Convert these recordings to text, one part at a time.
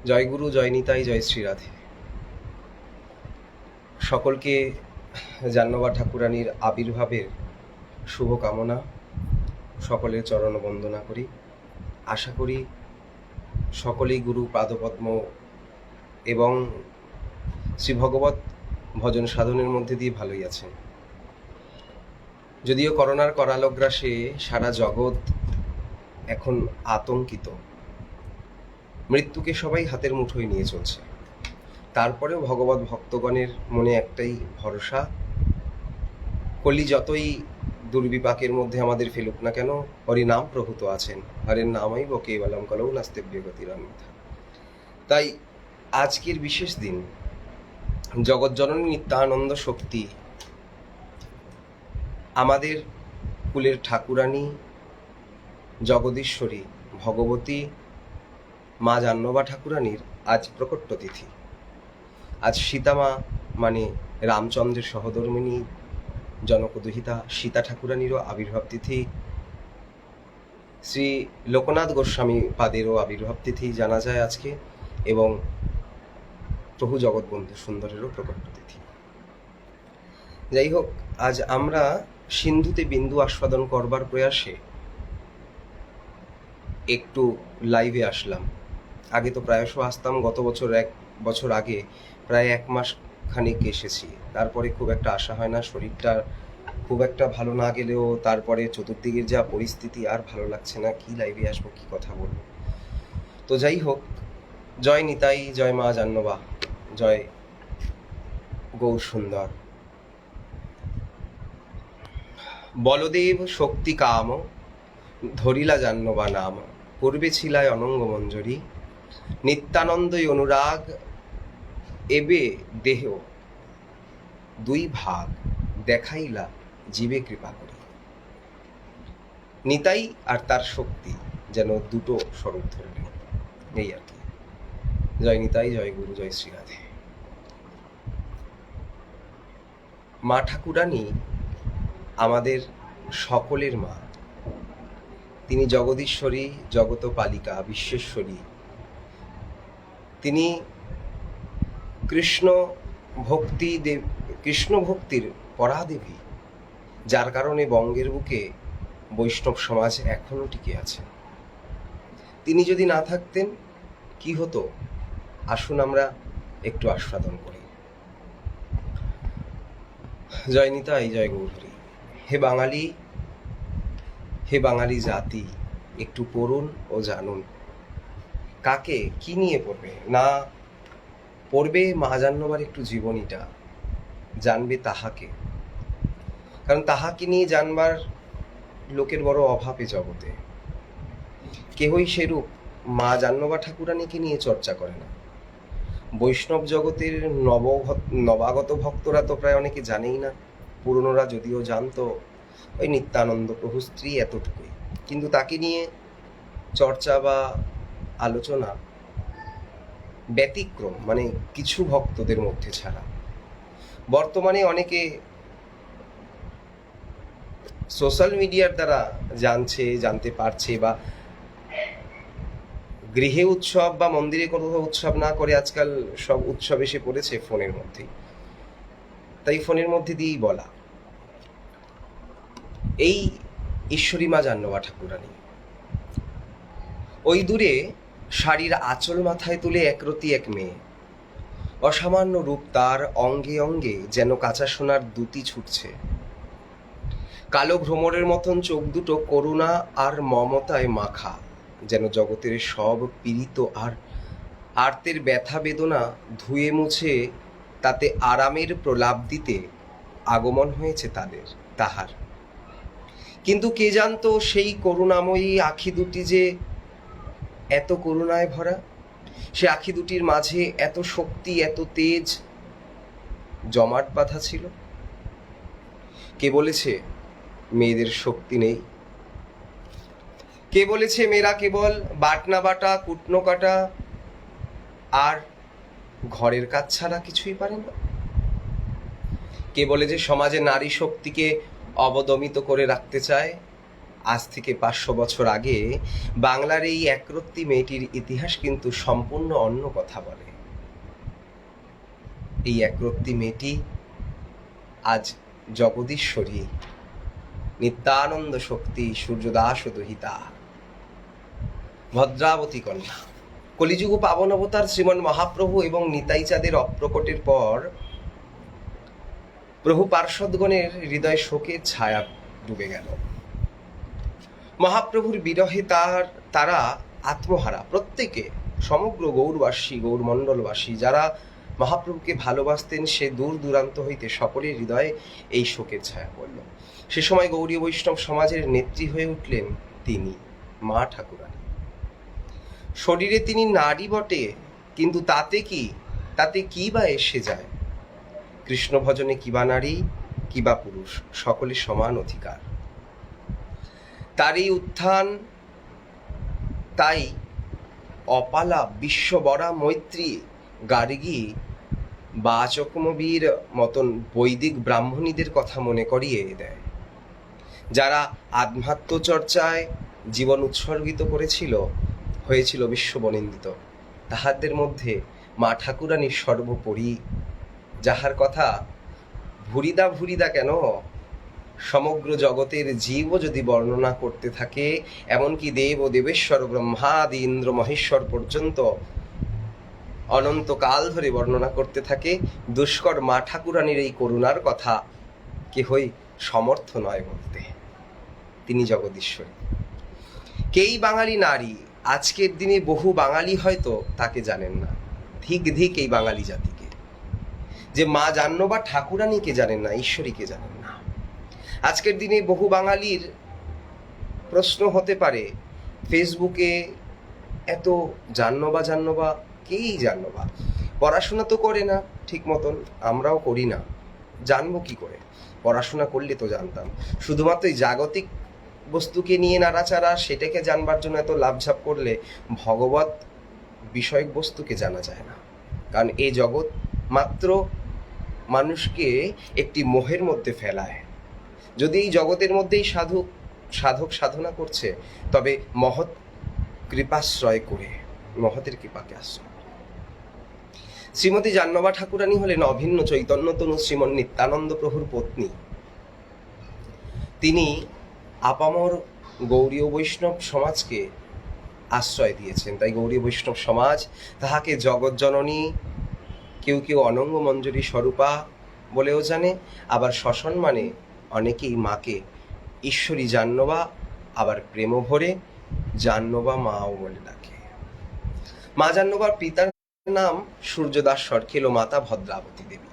জয় গুরু, জয় নিতাই, জয় শ্রী রাধে। সকলকে জাহ্নবা ঠাকুরানীর আবির্ভাবের শুভকামনা, সকলের চরণ বন্দনা করি। আশা করি সকলেই গুরু পাদপদ্ম এবং শ্রী ভগবত ভজন সাধনের মধ্যে দিয়ে ভালোই আছেন। যদিও করোনার করালগ্রাসে সারা জগৎ এখন আতঙ্কিত, মৃত্যুকে সবাই হাতের মুঠোয় নিয়ে চলছে, তারপরেও ভগবত ভক্তগণের মনে একটাই ভরসা, কলি যতই দুর্বিপাকের মধ্যে আমাদের ফেলুক না কেন, হরি নাম প্রভূত আছেন, হরের নামই বা কেবলম কলৌ নাস্তেব্য গতিরন্যথা। তাই আজকের বিশেষ দিন জগৎজননী নিত্যানন্দ শক্তি, আমাদের কুলের ঠাকুরানী জগদীশ্বরী ভগবতী মা জাহ্নবা ঠাকুরানীর আজ প্রকট তিথি। আজ সীতামা মানে রামচন্দ্রের সহধর্মিণী জনকদুহিতা সীতা ঠাকুরানীরও আবির্ভাব তিথি, শ্রী লোকনাথ গোস্বামী পাদেরও আবির্ভাব তিথি জানা যায় আজকে, এবং প্রভু জগৎবন্ধু সুন্দরেরও প্রকট তিথি। যাই হোক, আজ আমরা সিন্ধুতে বিন্দু আস্বাদন করবার প্রয়াসে একটু লাইভে আসলাম। আগে তো প্রায়শ আসতাম, গত বছর 1 বছর আগে প্রায় 1 মাস খানিক এসেছি, তারপরে খুব একটা আসা হয় না, শরীরটা খুব একটা ভালো না গেলেও তারপরে চতুর্দিকের যা পরিস্থিতি আর ভালো লাগছে না, কি লাইভে আসবো, কি কথা বলবো। তো যাই হোক, জয় নিতাই, জয় মা জাহ্নবা, জয় গৌর সুন্দর। বলদেব শক্তি কাম ধরিলা জাহ্নবা নাম, পূর্বে ছিলায় অনঙ্গ মঞ্জরি, নিত্যানন্দই অনুরাগ, এবে দেহ 2 ভাগ, দেখাইলা জীবে কৃপা করি। নিতাই আর তার শক্তি যেন দুটো স্বরূপ ধরলেন, এই আর কি। জয় নিতাই, জয় গুরু, জয় শ্রী রাধে। মা ঠাকুরানী আমাদের সকলের মা, তিনি জগদীশ্বরী, জগতপালিকা, বিশ্বেশ্বরী। তিনি কৃষ্ণ ভক্তির পরাদেবী, যার কারণে বঙ্গের বুকে বৈষ্ণব সমাজ এখনো টিকে আছে। তিনি যদি না থাকতেন কি হতো, আসুন আমরা একটু আস্বাদন করি। জয় নিতাই, জয় গৌরহরি। হে বাঙালি, হে বাঙালি জাতি, একটু পড়ুন ও জানুন। কাকে কি নিয়ে পড়বে না পড়বে, মা জাহ্নবার একটু জীবনীটা জানবে তাহাকে, কারণ তাহাকে নিয়ে জানবার লোকের বড় অভাবে জগতে। কেহই সেরূপ মা জাহ্নবা ঠাকুরানীকে নিয়ে চর্চা করে না। বৈষ্ণব জগতের নবাগত ভক্তরা তো প্রায় অনেকে জানেই না, পুরনোরা যদিও জানতো ওই নিত্যানন্দ প্রভু স্ত্রী এতটুকুই, কিন্তু তাকে নিয়ে চর্চা বা আলোচনা ব্যতিক্রম, মানে কিছু ভক্তদের মধ্যে ছাড়া। বর্তমানে অনেকে সোশ্যাল মিডিয়ার দ্বারা জানতে পারছে, বা গৃহে উৎসব বা মন্দিরে কোনো উৎসব না করে আজকাল সব উৎসব এসে পড়েছে ফোনের মধ্যেই। তাই ফোনের মধ্যে দিয়েই বলা, এই ঈশ্বরী মা জাহ্নবা ঠাকুরানী ওই দূরে শাড়ির আঁচল মাথায় তুলে একরতি এক মেয়ে, অসামান্য রূপ তার, অঙ্গে অঙ্গে যেন কাঁচা সোনার দুতি ছুটছে, কালো ভ্রমরের মতন চোখ দুটো করুণা আর মমতায় মাখা, যেন জগতের সব পীড়িত আর আর্তের ব্যথা বেদনা ধুয়ে মুছে তাতে আরামের প্রলাপ দিতে আগমন হয়েছে তাহার। কিন্তু কে জানতো সেই করুণাময়ী আখি দুটি যে এত করুণায় ভরা, সে আখি দুটির মাঝে এত শক্তি, এত তেজ জমাট বাঁধা ছিল। কে বলেছে মেয়েদের শক্তি নেই? কে বলেছে মেয়েরা কেবল বাটনা বাটা, কুটনো কাটা আর ঘরের কাজ ছাড়া কিছুই পারে না? কে বলে যে সমাজে নারী শক্তিকে অবদমিত করে রাখতে চায় আজ থেকে 500 বছর আগে বাংলার এই একরত্তি মেয়েটির ইতিহাস কিন্তু সম্পূর্ণ অন্য কথা বলে। এই একরত্তি মেয়েটি আজ জগদীশ্বরী, নিত্যানন্দ শক্তি, সূর্যদাস দহিতা, ভদ্রাবতী কন্যা। কলিযুগ পাবন অবতার শ্রীমন মহাপ্রভু এবং নিতাই চাঁদের অপ্রকটের পর প্রভু পার্ষদগণের হৃদয়ে শোকের ছায়া ডুবে গেল। মহাপ্রভুর বিরহে তারা আত্মহারা। প্রত্যেকে, সমগ্র গৌরবাসী, গৌরমণ্ডলবাসী যারা মহাপ্রভুকে ভালোবাসতেন, সে দূর দূরান্ত হইতে সকলের হৃদয়ে এই শোকের ছায়া পড়ল। সে সময় গৌড়ীয় বৈষ্ণব সমাজের নেত্রী হয়ে উঠলেন তিনি, মা ঠাকুরানী। শরীরে তিনি নারী বটে, কিন্তু তাতে কি বা এসে যায়? কৃষ্ণ ভজনে কিবা নারী কিবা পুরুষ, সকলে সমান অধিকার। তার এই উত্থান, তাই অপালা, বিশ্ববরা, মৈত্রী, গার্গী বা চকমবীর মতন বৈদিক ব্রাহ্মণীদের কথা মনে করিয়ে দেয়, যারা আধ্যাত্মচর্চায় জীবন উৎসর্গিত হয়েছিল বিশ্ববনিন্দিত। তাহাদের মধ্যে মা ঠাকুরানী সর্বোপরি, যাহার কথা ভুরিদা কেন সমগ্র জগতের জীব যদি বর্ণনা করতে থাকে, এমনকি দেব ও দেবেশ্বর, ব্রহ্মাদি ইন্দ্র মহেশ্বর পর্যন্ত অনন্তকাল ধরে বর্ণনা করতে থাকে, দুষ্কর মা ঠাকুরানীর এই করুণার কথা কেহই সমর্থ নয় বলতে। তিনি জগদীশ্বরী। কেই বাঙালি নারী, আজকের দিনে বহু বাঙালি হয়তো তাকে জানেন না। ধিক এই বাঙালি জাতিকে, যে মা জাহ্নবা ঠাকুরানীকে জানেন না, ঈশ্বরীকে জানেন না। আজকের দিনে বহু বাঙালির প্রশ্ন হতে পারে, ফেসবুকে এত জাহ্নবা, কেই জাহ্নবা? পড়াশোনা তো করে না ঠিক মতন, আমরাও করি না, জানবো কি করে? পড়াশোনা করলে তো জানতাম। শুধুমাত্র এই জাগতিক বস্তুকে নিয়ে নাড়াচাড়া, সেটাকে জানবার জন্য এত লাভঝাপ করলে ভগবত বিষয়ক বস্তুকে জানা যায় না। কারণ এই জগৎ মাত্র মানুষকে একটি মোহের মধ্যে ফেলায়। যদি এই জগতের মধ্যেই সাধক সাধনা করছে, তবে মহৎ কৃপাশ্রয় করে, মহতের কৃপাকে আশ্রয়। শ্রীমতী জাহ্নবা ঠাকুরানী হলেন অভিন্ন চৈতন্যতনু শ্রীমন নিত্যানন্দ প্রভুর পত্নী। তিনি আপামর গৌড়ীয় বৈষ্ণব সমাজকে আশ্রয় দিয়েছেন। তাই গৌড়ীয় বৈষ্ণব সমাজ তাহাকে জগৎজননী, কেউ অনঙ্গ মঞ্জরী স্বরূপা বলেও জানে। আবার সসম্মানে অনেকেই মাকে ঈশ্বরী জাহ্নবা, আবার প্রেম ভরে জাহ্নবা মাও বলে ডাকে। মা জাহ্নবার পিতার নাম সূর্যদাস সরখেল ও মাতা ভদ্রাবতী দেবী।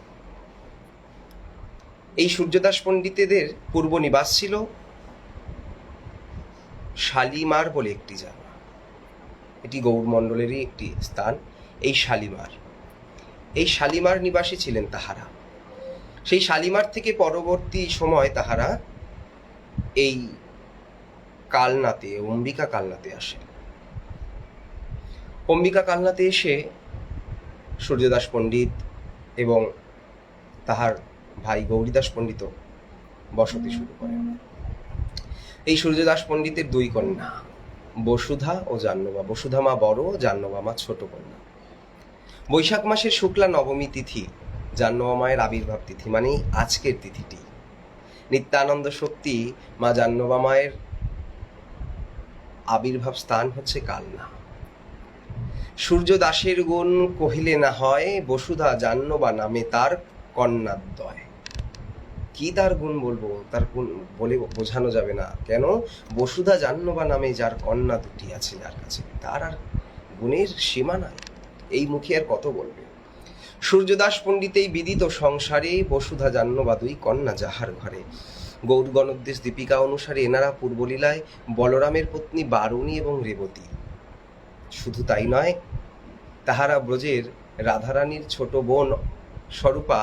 এই সূর্যদাস পণ্ডিতেদের পূর্ব নিবাস ছিল শালিমার বলে একটি জায়গা। এটি গৌড়মণ্ডলেরই একটি স্থান, এই শালিমার নিবাসী ছিলেন তাহারা। সেই শালিমার থেকে পরবর্তী সময় তাহারা এই কালনাতে, অম্বিকা কালনাতে আসেন। অম্বিকা কালনাতে এসে সূর্যদাস পণ্ডিত এবং তাহার ভাই গৌরীদাস পণ্ডিত বসতি শুরু করেন। এই সূর্যদাস পণ্ডিতের দুই কন্যা, বসুধা ও জাহ্নবা। বসুধা মা বড়, জাহ্নবা মা ছোট কন্যা। বৈশাখ মাসের শুক্লা নবমী তিথি জাহ্নবা মায়ের আবির্ভাব তিথি, মানে আজকের তিথিটি। নিত্যানন্দ শক্তি মা জাহ্নবা মায়ের আবির্ভাব স্থান হচ্ছে কালনা। সূর্যদাসের গুণ কহিলে না হয়, বসুধা জাহ্নবা নামে তার কন্যাদ্বয়। কি তার গুণ বলবো, তার গুণ বলে বোঝানো যাবে না। কেন? বসুধা জাহ্নবা নামে যার কন্যা দুটি আছে, যার কাছে, তার আর গুণের সীমা নাই। এই মুখে আর কত বলবে? সূর্যদাস পণ্ডিত এই বিদিত সংসারে বসুধা জাহ্নবা দুই কন্যা যাহার ঘরে। গৌর গণোদ্দেশ দীপিকা অনুসারে এনারা পূর্বলীলায় বলরামের পত্নী বারুণী এবং রেবতী। শুধু তাই নয়, তাহারা ব্রজের রাধারানীর ছোট বোন স্বরূপা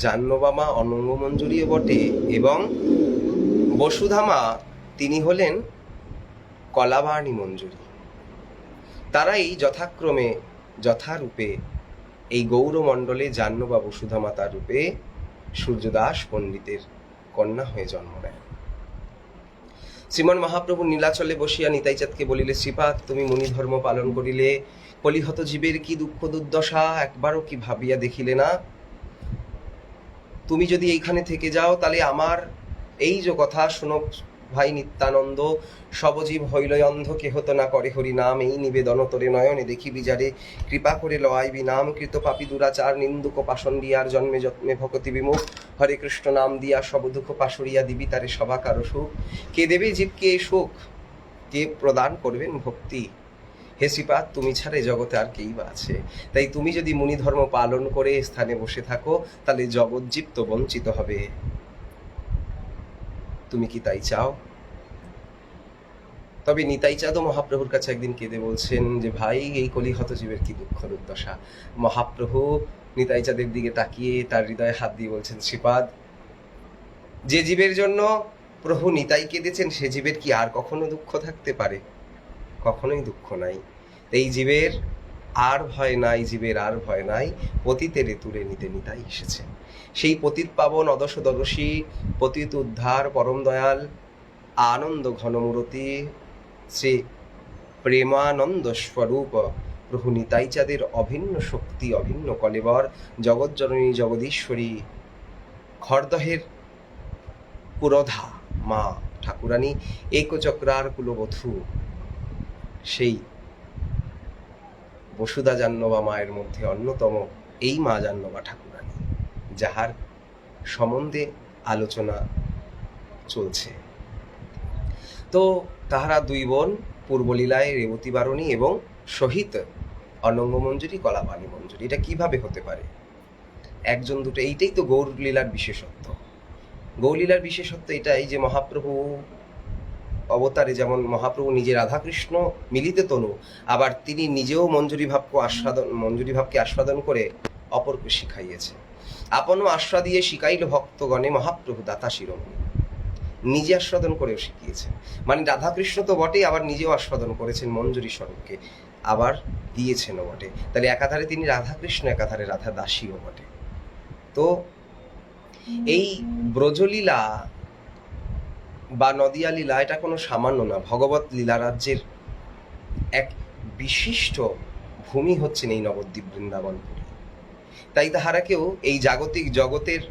জাহ্নবা মা অনঙ্গমঞ্জরীও বটে, এবং বসুধামা তিনি হলেন কলাবাণী মঞ্জুরি। তারাই যথারূপে এই গৌরমণ্ডলে জাহ্নবা বসুধা মাতার রূপে সূর্যদাস পণ্ডিতের কন্যা হয়ে জন্ম নেয়। শ্রীমন মহাপ্রভু নীলাচলে বসিয়া নিতাইচাঁদকে বলিলে, শ্রীপাদ, তুমি মুনিধর্ম পালন করিলে কলিহত জীবের কি দুঃখ দুর্দশা একবারও কি ভাবিয়া দেখিলে না? তুমি যদি এইখানে থেকে যাও তাহলে আমার এই যে কথা শোনো ভাই নিত্যানন্দ, সবজীব হইল অন্ধ, কেহ তো না করে হরি নাম, এই নিবেদন তোরে নয়নে দেখিবি যারে, কৃপা করে লওয়াইবি নাম, কৃত পাপী দুরাচার নিন্দুক পাশন দিয়ার জন্মে জন্মে ভকতি বিমুখ, হরে কৃষ্ণ নাম দিয়া সব দুঃখ পাশরিয়া দিবি তারে সভাকার সুখ। কে দেবে জীবকে এই সুখ, কে প্রদান করবেন ভক্তি? হে শ্রীপাদ, তুমি ছাড়া জগতে আর কেই বা আছে? তাই তুমি যদি মুনিধর্ম পালন করে স্থানে বসে থাকো তাহলে জগৎজীব তো বঞ্চিত হবে। তুমি কি তাই চাও? তবে নিতাইচাঁদও মহাপ্রভুর কাছে একদিন কেঁদে বলছেন যে, ভাই, এই কলিহত জীবের কি দুঃখ দুর্দশা। মহাপ্রভু নিতাইচাঁদের দিকে তাকিয়ে তার হৃদয়ে হাত দিয়ে বলছেন, শ্রীপাদ, যে জীবের জন্য প্রভু নিতাই কেঁদেছেন সে জীবের কি আর কখনো দুঃখ থাকতে পারে? কখনোই দুঃখ নাই। এই জীবের আর ভয় নাই, জীবের আর ভয় নাই, পতিতেরে তুলে নিতে নিতাই এসেছে। সেই পতিত পাবন অদশ দদশী পতিত উদ্ধার পরম দয়াল আনন্দ ঘনমূরতি শ্রী প্রেমানন্দ স্বরূপ প্রভু নিতাইচাঁদের অভিন্ন শক্তি, অভিন্ন কলেবর, জগজ্জননী জগদীশ্বরী খড়দহের পুরোধা মা ঠাকুরানী, একচক্রার কুলবধূ সেই বসুধা জাহ্নবা মায়ের মধ্যে অন্যতম এই মা জাহ্নবা ঠাকুরানী, যাহার সম্বন্ধে আলোচনা চলছে। তো তাহারা দুই বোন পূর্বলীলায় রেবতী বারণী এবং শহীদ অনঙ্গ মঞ্জুরি, কলাপানি মঞ্জুরি। এটা কিভাবে হতে পারে? একজন দুটো, এইটাই তো গৌরলীলার বিশেষত্ব। গৌরলীলার বিশেষত্ব এটাই যে মহাপ্রভু অবতারে যেমন মহাপ্রভু নিজে রাধাকৃষ্ণ মিলিত তনু, আবার তিনি নিজেও মঞ্জুরি ভাবকে আস্বাদন করে অপরকে শিখাইয়েছে। আপনও আস্বাদিয়ে শিখাইল ভক্তগণে, মহাপ্রভু দাতা শিরোমণি। নিজে আস্বাদন করেও শিখিয়েছেন, মানে রাধাকৃষ্ণ তো বটেই, আবার নিজেও আস্বাদন করেছেন মঞ্জুরি স্বরূপকে, আবার দিয়েছেনও বটে। তাহলে একাধারে তিনি রাধাকৃষ্ণ, একাধারে রাধা দাসীও বটে। তো এই ব্রজলীলা বা নদিয়া লীলা এটা কোনো সামান্য না। ভগবত লীলা রাজ্যের এক বিশিষ্ট ভূমি হচ্ছেন এই নবদ্বীপ বৃন্দাবনপুরী। তাই তাহারাকেও এই জাগতিক জগতের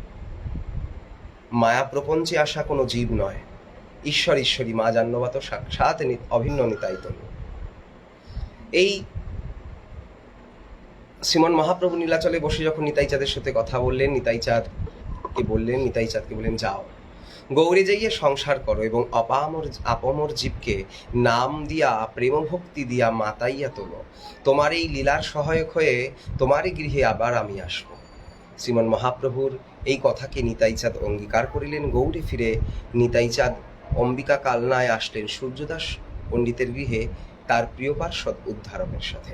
মায়া প্রপঞ্চে আসা কোনো জীব নয়। ঈশ্বর ঈশ্বরী মা জাহ্নবা তো সাক্ষাৎ অভিন্ন নিতাই তনু। এই শ্রীমন মহাপ্রভু নীলাচলে বসে যখন নিতাইচাঁদের সাথে কথা বললেন, নিতাইচাঁদকে বললেন, যাও গৌরে যাইয়ে সংসার করো এবং আপামর জীবকে নাম দিয়া প্রেম ভক্তি দিয়া মাতাইয়া তোলো। তোমার এই লীলার সহায়ক হয়ে তোমারই গৃহে আবার আমি আসব। শ্রীমন মহাপ্রভুর এই কথাকে নিতাইচাঁদ অঙ্গীকার করিলেন। গৌরে ফিরে নিতাইচাঁদ অম্বিকা কালনায় আসলেন সূর্যদাস পণ্ডিতের গৃহে তার প্রিয় পার্ষদ উদ্ধারণের সাথে।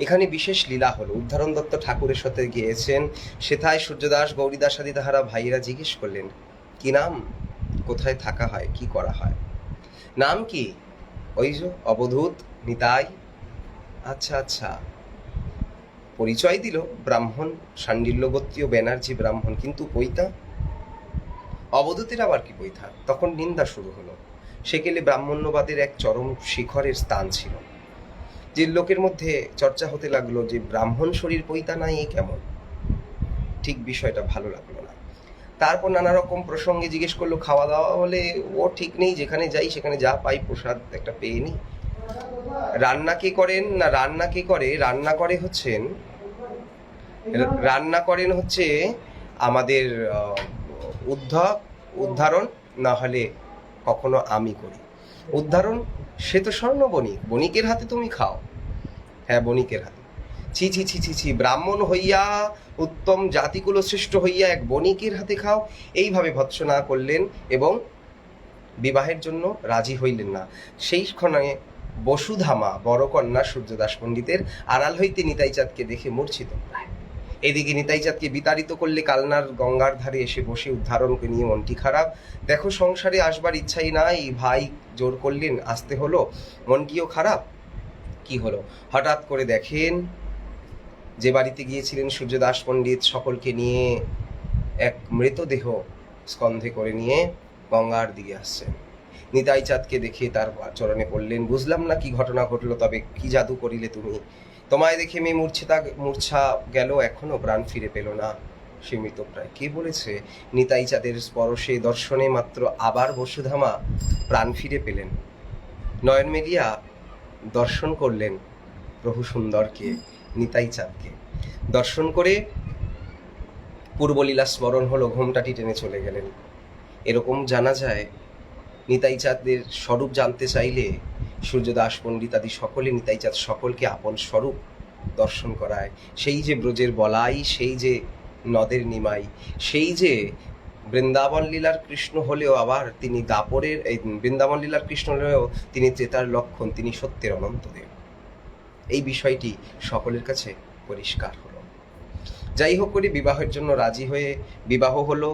এখানে বিশেষ লীলা হলো। উদ্ধারণ দত্ত ঠাকুরের সাথে গিয়েছেন, সেথায় সূর্যদাস গৌরীদাস আদি তাহারা ভাইয়েরা জিজ্ঞেস করলেন, কি নাম, কোথায় থাকা হয়, কি করা হয়? নাম কি? ওই যে অবধূত নিতাই। আচ্ছা আচ্ছা। পরিচয় দিল, ব্রাহ্মণ, শাণ্ডিল্য গোত্রীয় ব্যানার্জি ব্রাহ্মণ, কিন্তু পৈতা? অবধূতের আবার কি পৈতা? তখন নিন্দা শুরু হলো। সেকেলে ব্রাহ্মণ্যবাদের এক চরম শিখরের স্থান ছিল, যে লোকের মধ্যে চর্চা হতে লাগলো যে ব্রাহ্মণ শরীর পৈতা নাই, এ কেমন? ঠিক বিষয়টা ভালো লাগলো না। তারপর নানা রকম প্রসঙ্গে জিজ্ঞেস করলো, খাওয়া দাওয়া বলে ও ঠিক নেই, যেখানে যাই সেখানে যা পাই প্রসাদ একটা পেয়ে নি। রান্না কে করেন না রান্না কে করে? রান্না করেন হচ্ছে আমাদের উদ্ধারণ, না হলে কখনো আমি করি। উদ্ধারণ সে তো স্বর্ণ বণিক, বণিকের হাতে তুমি খাও। হ্যাঁ, বণিকের হাতে। ছি ছি ছি ছি ছি, ব্রাহ্মণ হইয়া, উত্তম জাতিকুল শ্রেষ্ঠ হইয়া এক বণিকের হাতে খাও। এইভাবে ভৎসনা করলেন এবং বিবাহের জন্য রাজি হইলেন না। সেই ক্ষণে বসুধামা বড় কন্যা সূর্যদাস পণ্ডিতের আড়াল হইতে নিতাইচাঁদকে দেখে মূর্ছিত প্রায়। এদিকে নিতাইচাঁদকে বিতাড়িত করলে কালনার গঙ্গার ধারে এসে বসে উদ্ধারণকে নিয়ে মনটি খারাপ। দেখো, সংসারে আসবার ইচ্ছাই নাই, ভাই জোর করলেন, আসতে হলো, মনটিও খারাপ। কি হলো? হঠাৎ করে দেখেন যে বাড়িতে গিয়েছিলেন সূর্যদাস পণ্ডিত সকলকে নিয়ে এক মৃতদেহ স্কন্ধে করে নিয়ে গঙ্গার দিকে আসছেন। নিতাই চাঁদকে দেখে তার চরণে পড়লেন। বুঝলাম না কি ঘটনা ঘটলো, তবে কি জাদু করিলে তুমি? তোমায় দেখে মেয়ে মূর্ছা গেল, এখনো প্রাণ ফিরে পেল না। সে মৃতপ্রায়। কে বলেছে নিতাই চাঁদের স্পর্শে দর্শনে মাত্র আবার বসুধামা প্রাণ ফিরে পেলেন? নয়ন মেলিয়া দর্শন করলেন প্রভু সুন্দরকে, নিতাই চাঁদকে। দর্শন করে পূর্বলীলা স্মরণ হলো, ঘোমটাটি টেনে চলে গেলেন। এরকম জানা যায়, নিতাই চাঁদের স্বরূপ জানতে চাইলে সূর্যদাস পণ্ডিতাদি সকলে নিতাই চাঁদ সকলকে আপন স্বরূপ দর্শন করায়। সেই যে ব্রজের বলাই, সেই যে নদের নিমাই, সেই যে বৃন্দাবন লীলার কৃষ্ণ হলেও আবার তিনি দাপরের, এই বৃন্দাবন লীলার কৃষ্ণ হলেও তিনি ত্রেতার লক্ষণ, তিনি সত্যের অনন্তদেব। এই বিষয়টি সকলের কাছে পরিষ্কার হলো। যাই হোক করে বিবাহের জন্য রাজি হয়ে বিবাহ হলো।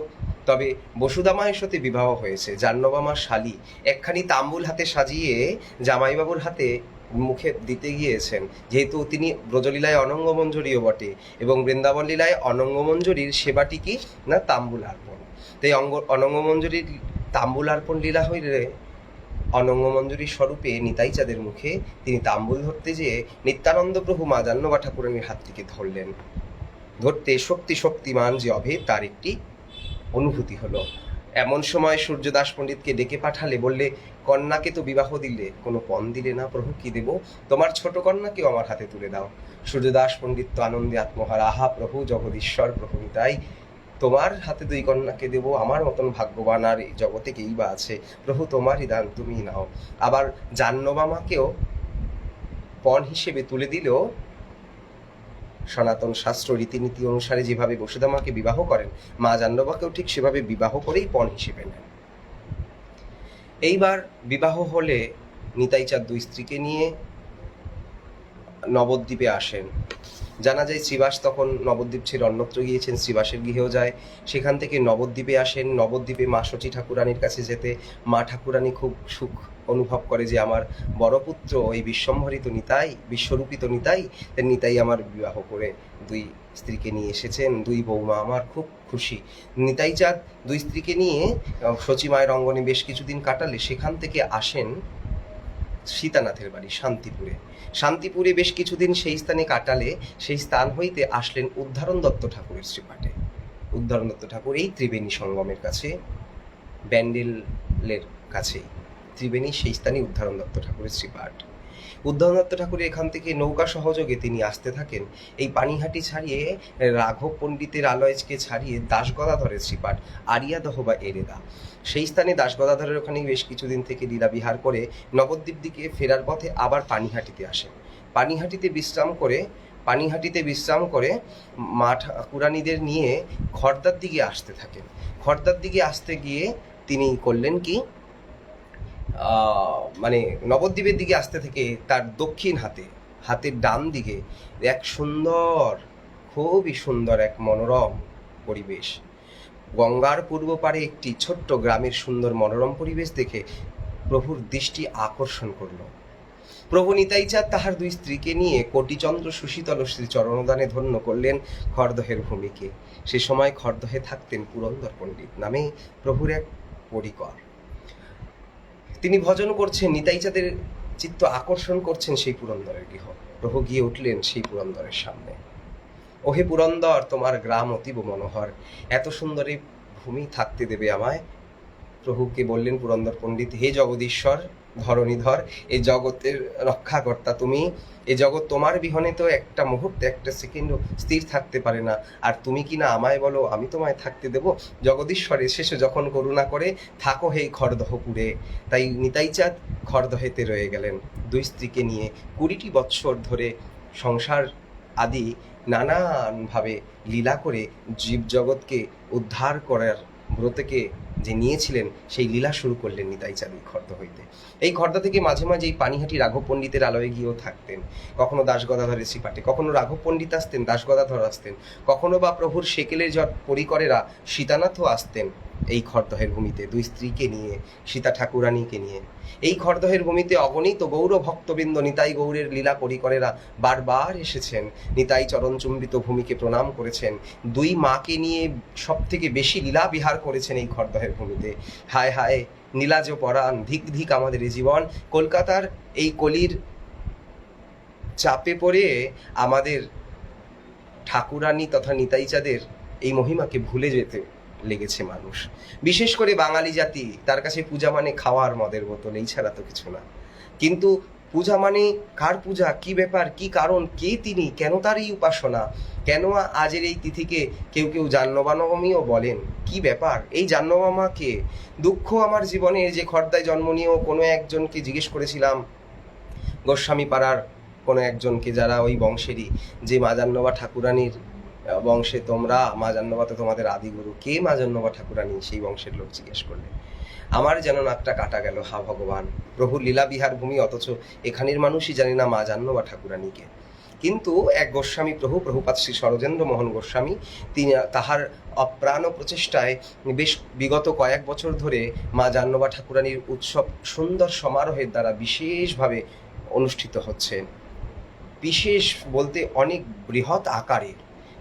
তবে বসুদামায়ের সাথে বিবাহ হয়েছে। জাহ্নবামা শালী একখানি তাম্বুল হাতে সাজিয়ে জামাইবাবুর হাতে মুখে দিতে গিয়েছেন, যেহেতু তিনি ব্রজলীলায় অনঙ্গমঞ্জরীও বটে, এবং বৃন্দাবন লীলায় অনঙ্গমঞ্জরীর সেবাটি কি না তাম্বুল আর্পণ। তাই অনঙ্গমঞ্জরীর তাম্বুল আর্পণ লীলা হইলে অনঙ্গমঞ্জরী স্বরূপে নিতাই চাঁদের মুখে তিনি তাম্বুল ধরতে যেয়ে নিত্যানন্দ প্রভু মা জাহ্নবা ঠাকুরানীর হাত থেকে ধরলেন। ধরতে শক্তিমান যে অভেদ তার একটি অনুভূতি হলো। এমন সময় সূর্যদাস পণ্ডিতকে ডেকে পাঠালে, বললে, কন্যাকে তো বিবাহ দিলে, কোনো পণ দিলে না। প্রভু, কি দেব? তোমার ছোট কন্যাকেও আমার হাতে তুলে দাও। সূর্যদাস পণ্ডিত তো আনন্দে আত্মহারা। আহা প্রভু, জগদীশ্বর প্রভু নিতাই, তোমার হাতে 2 কন্যাকে দেব, আমার মতন ভাগ্যবান আর এই জগতে কেই বা আছে? প্রভু, তোমারই দান, তুমি নাও। আবার জাহ্নবামাকেও পণ হিসেবে তুলে দিলেও সনাতন শাস্ত্র রীতিনীতি অনুসারে যেভাবে বসুধামাকে বিবাহ করেন, মা জাহ্নবাকেও ঠিক সেভাবে বিবাহ করেই পণ হিসেবে নেন। এইবার বিবাহ হলে নিতাই চাঁদ 2 স্ত্রীকে নিয়ে নবদ্বীপে আসেন। জানা যায় শ্রীবাস তখন নবদ্বীপ ছেড়ে অন্যত্র গিয়েছেন, শ্রীবাসের গৃহেও যায়। সেখান থেকে নবদ্বীপে আসেন। নবদ্বীপে মা শচী ঠাকুরানীর কাছে যেতে মা ঠাকুরানী খুব সুখ অনুভব করে যে আমার বড় পুত্র ওই বিশ্বম্ভরিত নিতাই, বিশ্বরূপিত নিতাই, নিতাই আমার বিবাহ করে 2 স্ত্রীকে নিয়ে এসেছেন, 2 বৌমা, আমার খুব খুশি। নিতাই চাঁদ 2 স্ত্রীকে নিয়ে শচী মায়ের অঙ্গনে বেশ কিছুদিন কাটালে সেখান থেকে আসেন সীতানাথের বাড়ি শান্তিপুরে বেশ কিছুদিন সেই স্থানে কাটালে সেই স্থান হইতে আসলেন উদ্ধারণ দত্ত ঠাকুরের শ্রীপাঠে। উদ্ধারণ দত্ত ঠাকুর এই ত্রিবেণী সঙ্গমের কাছে, ব্যান্ডেলের কাছেই ত্রিবেণী, সেই স্থানে উদ্ধারণ দত্ত ঠাকুরের শ্রীপাঠ। উদ্ধারণ দত্ত ঠাকুর এখান থেকে নৌকা সহযোগে তিনি আসতে থাকেন। এই পানিহাটি ছাড়িয়ে রাঘব পণ্ডিতের আলয়কে ছাড়িয়ে দাসগদাধরের শ্রীপাঠ, আরিয়াদহ বা এরেদা, সেই স্থানে দাসগদাধরের ওখানে বেশ কিছুদিন থেকে লীলা বিহার করে নবদ্বীপ দিকে ফেরার পথে আবার পানিহাটিতে আসেন। পানিহাটিতে বিশ্রাম করে মা ঠাকুরানীদের নিয়ে খড়দার দিকে আসতে থাকেন। খড়দার দিকে আসতে গিয়ে তিনি করলেন কি, মানে নবদ্বীপের দিকে আসতে থেকে তার দক্ষিণ হাতের ডান দিকে এক খুবই সুন্দর এক মনোরম পরিবেশ, গঙ্গার পূর্ব পারে একটি ছোট্ট গ্রামের সুন্দর মনোরম পরিবেশ দেখে প্রভুর দৃষ্টি আকর্ষণ করল। প্রভু নিতাই চাঁদ তাহার 2 স্ত্রীকে নিয়ে কোটিচন্দ্র সুশীতল শ্রী চরণদানে ধন্য করলেন খড়দহের ভূমিকে। সে সময় খড়দহে থাকতেন পুরন্দর পণ্ডিত নামে প্রভুর এক পরিকর। তিনি ভজন করছেন, নিতাই চাঁদের চিত্ত আকর্ষণ করছেন সেই পুরন্দরের গৃহ। প্রভু গিয়ে উঠলেন সেই পুরন্দরের সামনে। ওহে পুরন্দর, তোমার গ্রাম অতীব মনোহর, এত সুন্দর এই ভূমি থাকতে দেবে আমায়? প্রভুকে বললেন পুরন্দর পণ্ডিত, হে জগদীশ্বর ধরণীধর, এই জগতের রক্ষাকর্তা তুমি, এই জগৎ তোমার বিহনে তো একটা মুহূর্তে, একটা সেকেন্ডও স্থির থাকতে পারে না, আর তুমি কি না আমায় বলো আমি তোমায় থাকতে দেব? জগদীশ্বরের শেষে যখন করুণা করে থাকো হে খড়দহপুরে। তাই নিতাই চাঁদ খড়দহেতে রয়ে গেলেন 2 স্ত্রীকে নিয়ে। 20টি বৎসর ধরে সংসার আদি নানানভাবে লীলা করে জীবজগৎকে উদ্ধার করার ব্রতকে যে নিয়েছিলেন, সেই লীলা শুরু করলেন নিতাই চাঁদ এই খর্দা হইতে। এই খর্দা থেকে মাঝে মাঝে এই পানিহাটি রাঘব পণ্ডিতের আলয়ে গিয়েও থাকতেন। কখনো দাসগদাধরের শ্রীপাঠে, কখনো রাঘব পণ্ডিত আসতেন, দাসগদাধর আসতেন, কখনো বা প্রভুর সেকেলের পরিকরেরা সীতানাথও আসতেন এই খড়দহের ভূমিতে 2 স্ত্রীকে নিয়ে, সীতা ঠাকুরানীকে নিয়ে। এই খড়দহের ভূমিতে অগণিত গৌর ভক্তবৃন্দ নিতাই গৌরের লীলা পরিকরেরা বারবার এসেছেন, নিতাই চরণচুম্বিত ভূমিকে প্রণাম করেছেন। 2 মাকে নিয়ে সব থেকে বেশি লীলা বিহার করেছেন এই খড়দহের খড়দহের ভূমিতে। হায় হায় নীলাজ পরাণ, ধিক ধিক আমাদের এই জীবন। কলকাতার এই কলির চাপে পড়ে আমাদের ঠাকুরানী তথা নিতাই চাঁদের এই মহিমাকে ভুলে যেতে লেগেছে মানুষ। বিশেষ করে বাঙালি জাতি, তার কাছে পূজা মানে খাওয়ার মদের বোতল, এই ছাড়া তো কিছু না। কিন্তু পূজা মানে কার পূজা, কি ব্যাপার, কি কারণ, কে তিনি, কেন তার এই উপাসনা, কেন আজের এই তিথিকে কেউ কেউ জাহ্নবীও বলেন, কি ব্যাপার, এই জাহ্নবী কে? দুঃখ আমার জীবনে যে খর্দায় জন্ম নিয়েও কোনো একজনকে জিজ্ঞেস করেছিলাম, গোস্বামী পাড়ার কোনো একজনকে, যারা ওই বংশেরই, যে মা জাহ্নবী ঠাকুরানীর বংশে তোমরা, মা জাহ্নবী তো তোমাদের আদিগুরু, কে মা জাহ্নবী ঠাকুরানী? সেই বংশের লোক জিজ্ঞেস করলে আমার যেন নাকটা কাটা গেল। হা ভগবান, প্রভুর লীলা বিহার ভূমি, অথচ এখানের মানুষই জানি না মা জাহ্নবী ঠাকুরানীকে। কিন্তু এক গোস্বামী প্রভুপাদ শ্রী সরোজেন্দ্র মোহন গোস্বামী, তিনি তাহার অপ্রাণ প্রচেষ্টায় বেশ বিগত কয়েক বছর ধরে মা জাহ্নবী ঠাকুরানীর উৎসব সুন্দর সমারোহের দ্বারা বিশেষভাবে অনুষ্ঠিত হচ্ছে। বিশেষ বলতে অনেক বৃহৎ আকারে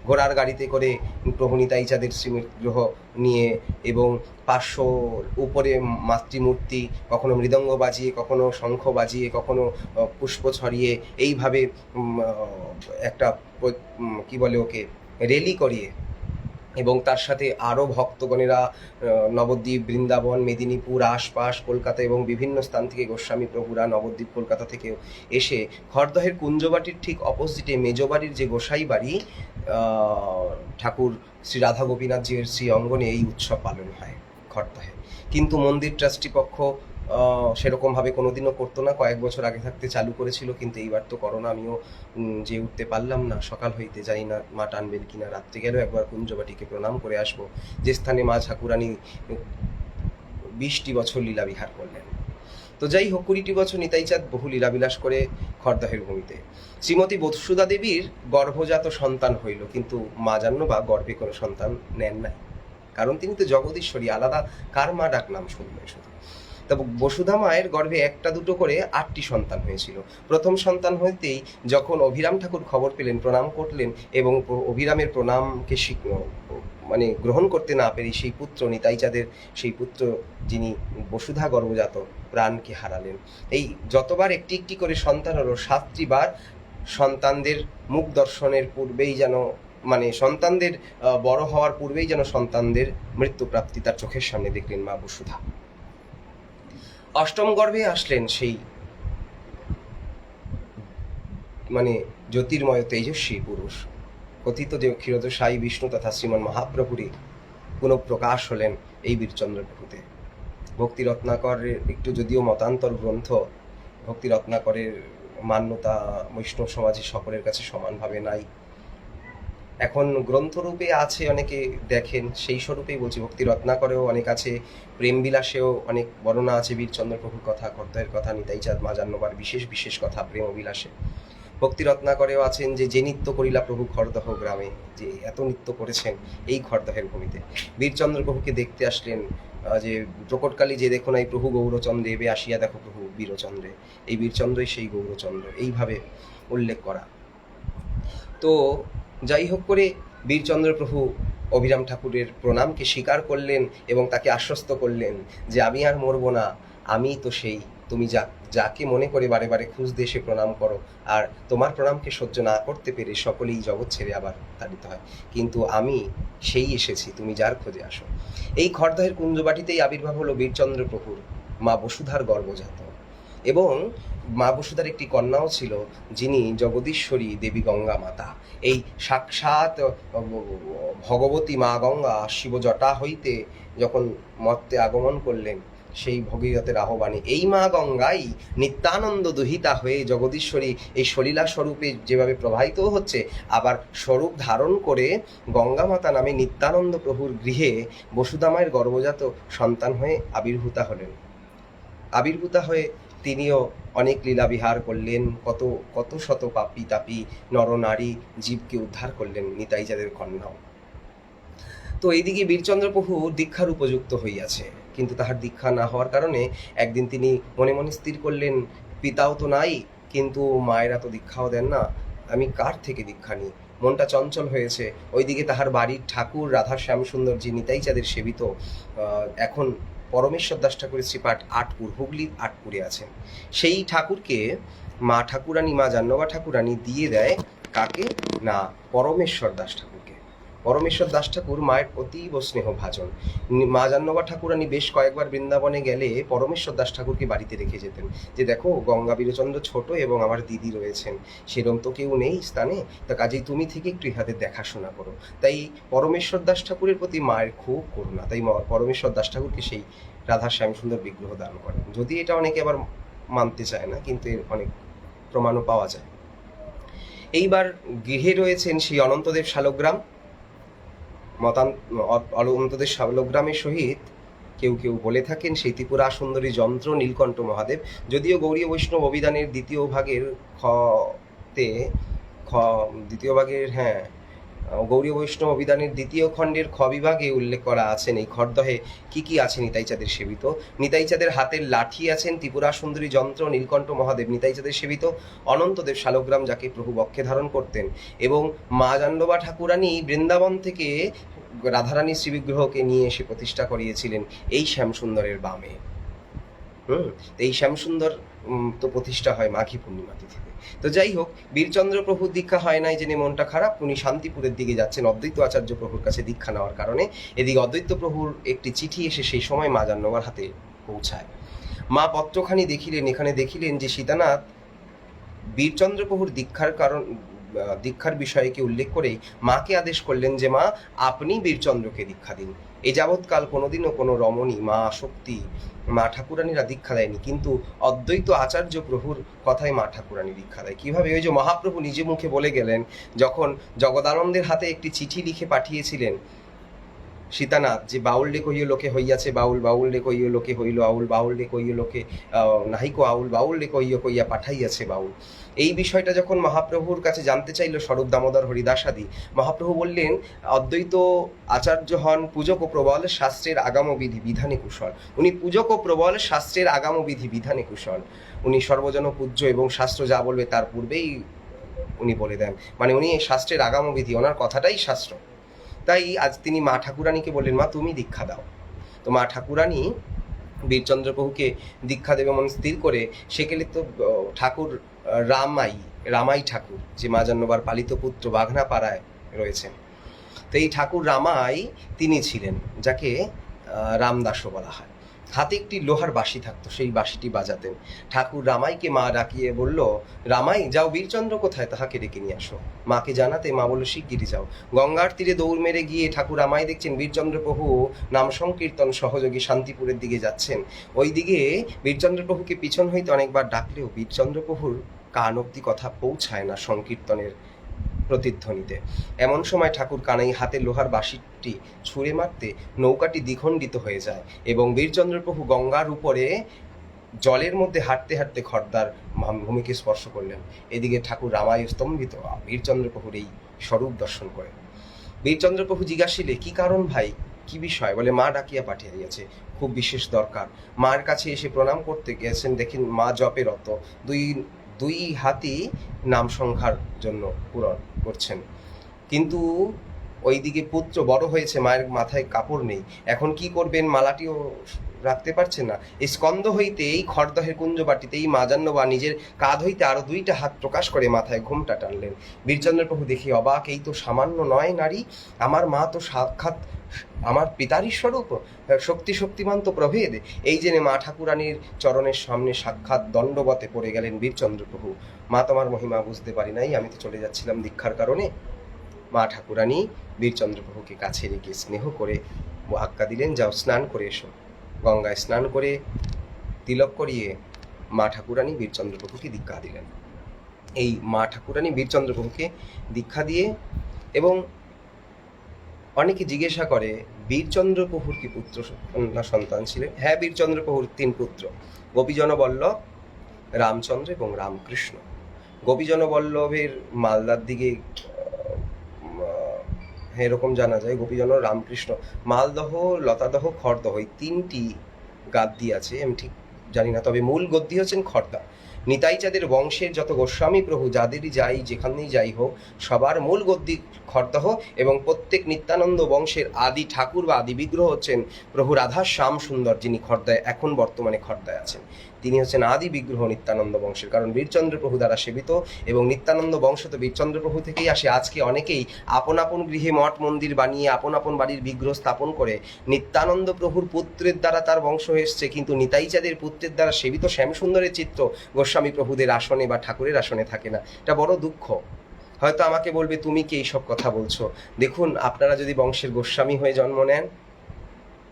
ঘোড়ার গাড়িতে করে প্রভু নিতাই চাঁদের শ্রীবিগ্রহ নিয়ে, এবং 500 উপরে মাতৃমূর্তি, কখনো মৃদঙ্গ বাজিয়ে, কখনো শঙ্খ বাজিয়ে, কখনো পুষ্প ছড়িয়ে, এইভাবে একটা কি বলে ওকে, র্যালি করিয়ে, এবং তার সাথে আরও ভক্তগণেরা নবদ্বীপ, বৃন্দাবন, মেদিনীপুর, আশপাশ, কলকাতা এবং বিভিন্ন স্থান থেকে গোস্বামী প্রভুরা নবদ্বীপ, কলকাতা থেকেও এসে খড়দহের কুঞ্জবাটির ঠিক অপোজিটে মেজবাড়ির যে গোসাই বাড়ি, ঠাকুর শ্রী রাধা গোপীনাথজির শ্রী অঙ্গনে এই উৎসব পালন হয় খড়দহে। কিন্তু মন্দির ট্রাস্টিপক্ষ সেরকমভাবে কোনোদিনও করতো না। কয়েক বছর আগে থাকতে চালু করেছিল, কিন্তু এইবার তো করোনা, আমিও যে উঠতে পারলাম না সকাল হইতে, জানি না মা টানবেন কিনা। রাত্রে গেলেও একবার কুঞ্জবাটিকে প্রণাম করে আসবো, যে স্থানে মা ঠাকুরানী 20টি বছর লীলাবিহার করলেন। তো যাই হোক, 20টি বছর নিতাই চাঁদ বহু লীলাবিলাস করে খড়দহের ভূমিতে। শ্রীমতী বসুধা দেবীর গর্ভজাত সন্তান হইল, কিন্তু মা জাহ্নবী গর্ভে কোনো সন্তান নেন নাই, কারণ তিনি তো জগদীশ্বরী, আলাদা কার মা ডাকনাম শুনলেন শুধু। তবে বসুধা মায়ের গর্ভে একটা দুটো করে 8টি সন্তান হয়েছিল। প্রথম সন্তান হইতেই যখন অভিরাম ঠাকুর খবর পেলেন, প্রণাম করলেন, এবং অভিরামের প্রণামকে মানে গ্রহণ করতে না পেরে সেই পুত্র নিতাই চাঁদের, সেই পুত্র যিনি বসুধা গর্ভজাত, প্রাণকে হারালেন। এই যতবার একটি একটি করে সন্তান হলো, 7টি বার সন্তানদের মুখ দর্শনের পূর্বেই যেন, মানে সন্তানদের বড় হওয়ার পূর্বেই যেন সন্তানদের মৃত্যুপ্রাপ্তি তার চোখের সামনে দেখলেন মা বসুধা। অষ্টম গর্ভে আসলেন সেই মানে জ্যোতির্ময় তেজস্বী পুরুষ, কথিত যে ক্ষীরোদশায়ী বিষ্ণু তথা শ্রীমন মহাপ্রভুরই পুনঃপ্রকাশ হলেন এই বীরচন্দ্র প্রভুতে। ভক্তি রত্নাকরের একটু যদিও মতান্তর গ্রন্থ, ভক্তি রত্নাকরের মান্যতা বৈষ্ণব সমাজে সকলের কাছে সমানভাবে নাই। এখন গ্রন্থরূপে আছে, অনেকে দেখেন, সেই স্বরূপেই বলছি। ভক্তি রত্নাকরেও অনেক আছে, প্রেম বিলাসেও অনেক বর্ণনা আছে বীরচন্দ্র প্রভুর কথা, খড়দহের কথা, নিতাই চাঁদ মা জাহ্নবীর বিশেষ বিশেষ কথা প্রেম বিলাসে। ভক্তি রত্নাকরেও আছেন যে নৃত্য করিলা প্রভু খড়দহ গ্রামে, যে এত নৃত্য করেছেন এই খড়দহের ভূমিতে। বীরচন্দ্র প্রভুকে দেখতে আসলেন, যে প্রকটকালী যে দেখো নাই প্রভু গৌরচন্দ্রে, এবে আসিয়া দেখো প্রভু বীরচন্দ্রে, এই বীরচন্দ্রই সেই গৌরচন্দ্র, এইভাবে উল্লেখ করা। তো যাই হোক করে বীরচন্দ্র প্রভু অভিরাম ঠাকুরের প্রণামকে স্বীকার করলেন এবং তাকে আশ্বস্ত করলেন যে আমি আর মরবো না, আমি তো সেই, তুমি যাকে মনে করে বারে বারে খুঁজতে এসে প্রণাম করো, আর তোমার প্রণামকে সহ্য না করতে পেরে সকলেই জগৎ ছেড়ে আবার তাড়িত হয়, কিন্তু আমি সেই এসেছি, তুমি যার খোঁজে আসো। এই খড়দহের কুঞ্জবাটিতেই আবির্ভাব হলো বীরচন্দ্র প্রভুর মা বসুধার গর্ভজাত, এবং মা বসুধার একটি কন্যাও ছিল, যিনি জগদীশ্বরী দেবী গঙ্গা মাতা। এই সাক্ষাৎ ভগবতী মা গঙ্গা শিবজটা হইতে যখন মর্তে আগমন করলেন, সেই ভগীরথের আহ্বানে এই মা গঙ্গাই নিত্যানন্দ দুহিতা হয়ে জগদীশ্বরী এই সলীলা স্বরূপে যেভাবে প্রবাহিত হচ্ছে, আবার স্বরূপ ধারণ করে গঙ্গা মাতা নামে নিত্যানন্দ প্রভুর গৃহে বসুধামায়ের গর্ভজাত সন্তান হয়ে আবির্ভূতা হয়ে তিনিও অনেক লীলা বিহার করলেন, কত কত শত পাপী তাপী নরনারী জীবকে উদ্ধার করলেন, নিতাই চাঁদের কন্যাও। তো এইদিকে বীরচন্দ্র প্রভু দীক্ষার উপযুক্ত হইয়াছে, কিন্তু তাহার দীক্ষা না হওয়ার কারণে একদিন তিনি মনে মনে স্থির করলেন, পিতাও তো নাই, কিন্তু মায়েরা তো দীক্ষাও দেন না, আমি কার থেকে দীক্ষা নিই? মনটা চঞ্চল হয়েছে। ওইদিকে তাহার বাড়ির ঠাকুর রাধা শ্যামসুন্দর, যে নিতাই চাঁদের সেবিত, এখন পরমেশ্বর দাস ঠাকুরের শ্রীপাঠ আটপুর, হুগলির আটপুরে আছেন। সেই ঠাকুরকে মা ঠাকুরানী, মা জাহ্নবী ঠাকুরানী দিয়ে দেয় কাকে? না, পরমেশ্বর দাস ঠাকুরকে। পরমেশ্বর দাস ঠাকুর মায়ের অতীব স্নেহভাজন। মা জাহ্নবী ঠাকুরানী বেশ কয়েকবার বৃন্দাবনে গেলে পরমেশ্বর দাস ঠাকুরকে বাড়িতে রেখে যেতেন, যে দেখো গঙ্গা বীরচন্দ্র ছোট এবং আমার দিদি রয়েছেন, সেরম তো কেউ নেই স্থানে, তা কাজেই তুমি থেকে একটু ইহাদের দেখাশোনা করো। তাই পরমেশ্বর দাস ঠাকুরের প্রতি মায়ের খুব করুণা, তাই পরমেশ্বর দাস ঠাকুরকে সেই রাধা শ্যামসুন্দর বিগ্রহ দান করেন। যদি এটা অনেকে আবার মানতে চায় না, কিন্তু এর অনেক প্রমাণও পাওয়া যায়। এইবার গৃহে রয়েছেন সেই অনন্তদেব শালগ্রাম। অনন্তদেব শালগ্রামের সহিত কেউ কেউ বলে থাকেন সেই ত্রিপুরা সুন্দরী যন্ত্র নীলকণ্ঠ মহাদেব। যদিও গৌড়ীয় বৈষ্ণব অভিধানের দ্বিতীয় ভাগের গৌড়ীয় বৈষ্ণব অভিধানের দ্বিতীয় খণ্ডের খ বিভাগে উল্লেখ করা আছেন এই খরদহে কি কি আছে নিতাই চাঁদের সেবিত। নিতাই চাঁদের হাতের লাঠি আছেন ত্রিপুরা সুন্দরী যন্ত্র নীলকণ্ঠ মহাদেব, নিতাই চাঁদের সেবিত অনন্তদেব শালগ্রাম, যাকে প্রভু বক্ষে ধারণ করতেন, এবং মা জাহ্নবী ঠাকুরানী বৃন্দাবন থেকে রাধারানী শ্রীবিগ্রহকে নিয়ে এসে প্রতিষ্ঠা করিয়েছিলেন এই শ্যামসুন্দরের বামে। এই শ্যামসুন্দর তো প্রতিষ্ঠা হয় মাঘী পূর্ণিমা তিথিতে। তো যাই হোক, বীরচন্দ্র প্রভুর দীক্ষা হয় নাই জেনে মনটা খারাপ। উনি শান্তিপুরের দিকে যাচ্ছেন অদ্বৈত আচার্য প্রভুর কাছে দীক্ষা নেওয়ার কারণে। এদিকে অদ্বৈত প্রভুর একটি চিঠি এসে সেই সময় মা জাহ্নবীর হাতে পৌঁছায়। মা পত্রখানি দেখিলেন, এখানে দেখিলেন যে সীতানাথ বীরচন্দ্র প্রভুর দীক্ষার বিষয়কে উল্লেখ করেই মাকে আদেশ করলেন যে মা, আপনি বীরচন্দ্রকে দীক্ষা দিন। এ যাবৎকাল কোনোদিনও কোনো রমণী, মা শক্তি, মা ঠাকুরানীরা দীক্ষা দেয়নি, কিন্তু অদ্বৈত আচার্য প্রভুর কথায় মা ঠাকুরানী দীক্ষা দেয়। কিভাবে? ওই যে মহাপ্রভু নিজে মুখে বলে গেলেন, যখন জগদানন্দের হাতে একটি চিঠি লিখে পাঠিয়েছিলেন সীতানাথ, যে বাউল রে কহিও লোকে হইয়াছে বাউল, বাউল রে কহিও লোকে হইল আউল, বাউল রে কহিও লোকে নাহিকো আউল, বাউল রে কহিও কইয়া পাঠাইয়াছে বাউল। এই বিষয়টা যখন মহাপ্রভুর কাছে জানতে চাইল স্বরূপ দামোদর হরিদাস আদি, মহাপ্রভু বললেন অদ্বৈত আচার্য হন পূজক ও প্রবল, শাস্ত্রের আগাম বিধি বিধানে কুশল। উনি পূজক ও প্রবল, শাস্ত্রের আগাম বিধি বিধানে কুশল। উনি সর্বজন পূজ্য এবং শাস্ত্র যা বলবে তার পূর্বেই উনি বলে দেন, মানে উনি শাস্ত্রের আগাম বিধি, ওনার কথাটাই শাস্ত্র। তাই আজ তিনি মা ঠাকুরানীকে বললেন, মা তুমি দীক্ষা দাও। তো মা ঠাকুরানী বীরচন্দ্র প্রভুকে দীক্ষা দেবে মন স্থির করে সেকেলে তো ঠাকুর রামাই ঠাকুর, যে মা জাহ্নবীর পালিত পুত্র, বাঘনাপাড়ায় রয়েছেন। তো এই ঠাকুর রামাই তিনি ছিলেন, যাকে রামদাসও বলা হয়। হাতে একটি লোহার বাঁশি থাকতো, সেই বাঁশিটি বাজাতেন। ঠাকুর রামাইকে মা ডাকিয়ে বলল, রামাই যাও, বীরচন্দ্র কোথায়, তাহাকে ডেকে নিয়ে আসো। মাকে জানাতে মা বলল, শিগগিরি যাও। গঙ্গার তীরে দৌড় মেরে গিয়ে ঠাকুর রামাই দেখছেন বীরচন্দ্র প্রভু নাম সংকীর্তন সহযোগী শান্তিপুরের দিকে যাচ্ছেন। ওই দিকে বীরচন্দ্র প্রভুকে পিছন হইতে অনেকবার ডাকলেও বীরচন্দ্র প্রভুর কান অব্দি কথা পৌঁছায় না সংকীর্তনের প্রতিধ্বনিতে। এমন সময় ঠাকুর কানাই হাতে লোহার বাঁশিটি ছুঁড়ে মারতে নৌকাটি দ্বিখণ্ডিত হয়ে যায় এবং বীরচন্দ্র প্রভু গঙ্গার উপরে জলের মধ্যে হাঁটতে হাঁটতে খড়দার ভূমিকে স্পর্শ করলেন। এদিকে ঠাকুর রামাই স্তম্ভিত বীরচন্দ্র প্রভুর এই স্বরূপ দর্শন করে। বীরচন্দ্র প্রভু জিজ্ঞাসিলে, কি কারণ ভাই, কি বিষয়? বলে, মা ডাকিয়া পাঠিয়ে, খুব বিশেষ দরকার। মার কাছে এসে প্রণাম করতে গেছেন, দেখেন মা জপে রত, দুই হাতই নাম সংখ্যার জন্য পূরণ করছেন। কিন্তু ওইদিকে পুত্র বড় হয়েছে, মায়ের মাথায় কাপড় নেই, এখন কি করবেন, মালাটিও রাখতে পারছেন না। এই স্কন্ধ হইতে এই খড়দহের কুঞ্জবাটিতেই মা জাহ্নবী নিজের কাঁধ হইতে আরো দুইটা হাত প্রকাশ করে মাথায় ঘুমটা টানলেন। বীরচন্দ্র প্রভু দেখি অবাক, এই তো সামান্য নয় নারী, আমার মা তো সাক্ষাৎ আমার পিতারই স্বরূপ, শক্তিমান তো প্রভেদ। এই জেনে মা ঠাকুরানীর চরণের সামনে সাক্ষাৎ দণ্ডবতে পড়ে গেলেন বীরচন্দ্র প্রভু। মা, তোমার মহিমা বুঝতে পারি নাই, আমি তো চলে যাচ্ছিলাম দীক্ষার কারণে। মা ঠাকুরানী বীরচন্দ্র প্রভুকে কাছে রেখে স্নেহ করে আজ্ঞা দিলেন, যাও স্নান করে এসো। গঙ্গায় স্নান করে তিলক করিয়ে মা ঠাকুরানী বীরচন্দ্র প্রভুকে দীক্ষা দিলেন। এই মা ঠাকুরানী বীরচন্দ্র প্রভুকে দীক্ষা দিয়ে, এবং অনেকে জিজ্ঞাসা করে বীরচন্দ্র প্রভুর কি পুত্র না সন্তান ছিলেন? হ্যাঁ, বীরচন্দ্র প্রভুর 3 পুত্র, গোপীজন বল্লভ, রামচন্দ্র এবং রামকৃষ্ণ। গোপীজন বল্লভের মালদার দিকে এরকম জানা যায়, গোপীজন রামকৃষ্ণ, মালদহ, লতাদহ, খড়দহ, এই 3টি গাদ্দি আছে, আমি ঠিক জানি না, তবে মূল গদ্দি হচ্ছেন খড়দা। নিতাইচাঁদের বংশের যত গোস্বামী প্রভু যাদেরই যাই যেখানেই যাই হোক, সবার মূল গদ্দি খড়দহ, এবং প্রত্যেক নিত্যানন্দ বংশের আদি ঠাকুর বা আদি বিগ্রহ হচ্ছেন প্রভু রাধা শ্যাম সুন্দর, যিনি খড়দায় এখন বর্তমানে খড়দায় আছেন। তিনি হচ্ছেন আদি বিগ্রহ নিত্যানন্দ বংশের, কারণ বীরচন্দ্র প্রভু দ্বারা সেবিত, এবং নিত্যানন্দ বংশ তো বীরচন্দ্র প্রভু থেকেই আসে। আজকে অনেকেই আপন আপন গৃহে মঠ মন্দির বানিয়ে আপন আপন বাড়ির বিগ্রহ স্থাপন করে নিত্যানন্দ প্রভুর পুত্রের দ্বারা তার বংশ এসছে, কিন্তু নিতাইচাঁদের পুত্রের দ্বারা সেবিত শ্যামসুন্দরের চিত্র গোস্বামী প্রভুদের আসনে বা ঠাকুরের আসনে থাকে না। এটা বড় দুঃখ। হয়তো আমাকে বলবে, তুমি কি এইসব কথা বলছো? দেখুন, আপনারা যদি বংশের গোস্বামী হয়ে জন্ম নেন,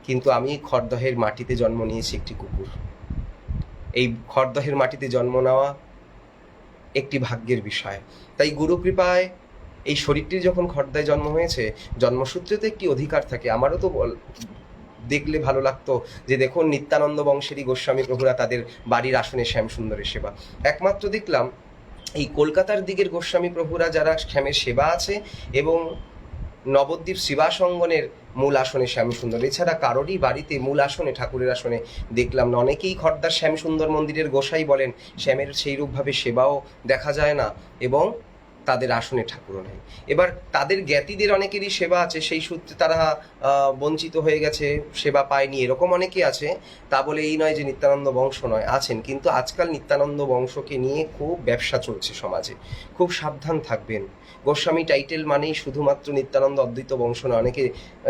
কিন্তু আমি খড়দহের মাটিতে জন্ম নিয়েছি একটি কুকুর। এই খড়দহের মাটিতে জন্ম নেওয়া একটি ভাগ্যের বিষয়। তাই গুরু কৃপায় এই শরীরটি যখন খড়দায় জন্ম হয়েছে, জন্মসূত্রে তো একটি অধিকার থাকে। আমারও তো দেখলে ভালো লাগতো যে দেখুন নিত্যানন্দ বংশেরই গোস্বামী প্রভুরা তাদের বাড়ির আসনে শ্যামসুন্দরের সেবা। একমাত্র দেখলাম এই কলকাতার দিকের গোস্বামী প্রভুরা যারা শ্যামের সেবা আছে, এবং নবদ্বীপ শিবাস অঙ্গনের মূল আসনে শ্যামসুন্দর, এছাড়া কারোরই বাড়িতে মূল আসনে ঠাকুরের আসনে দেখলাম না। অনেকেই খড়দার শ্যামসুন্দর মন্দিরের গোসাই বলেন, শ্যামের সেইরূপভাবে সেবাও দেখা যায় না, এবং তাদের আসনে ঠাকুরও নেই। এবার তাদের জ্ঞাতিদের অনেকেরই সেবা আছে, সেই সূত্রে তারা বঞ্চিত হয়ে গেছে, সেবা পায়নি, এরকম অনেকে আছে। তা বলে এই নয় যে নিত্যানন্দ বংশ নয়, আছেন। কিন্তু আজকাল নিত্যানন্দ বংশকে নিয়ে খুব ব্যবসা চলছে সমাজে, খুব সাবধান থাকবেন। গোস্বামী টাইটেল মানেই শুধুমাত্র নিত্যানন্দ অদ্বৈত বংশ নয়, অনেকে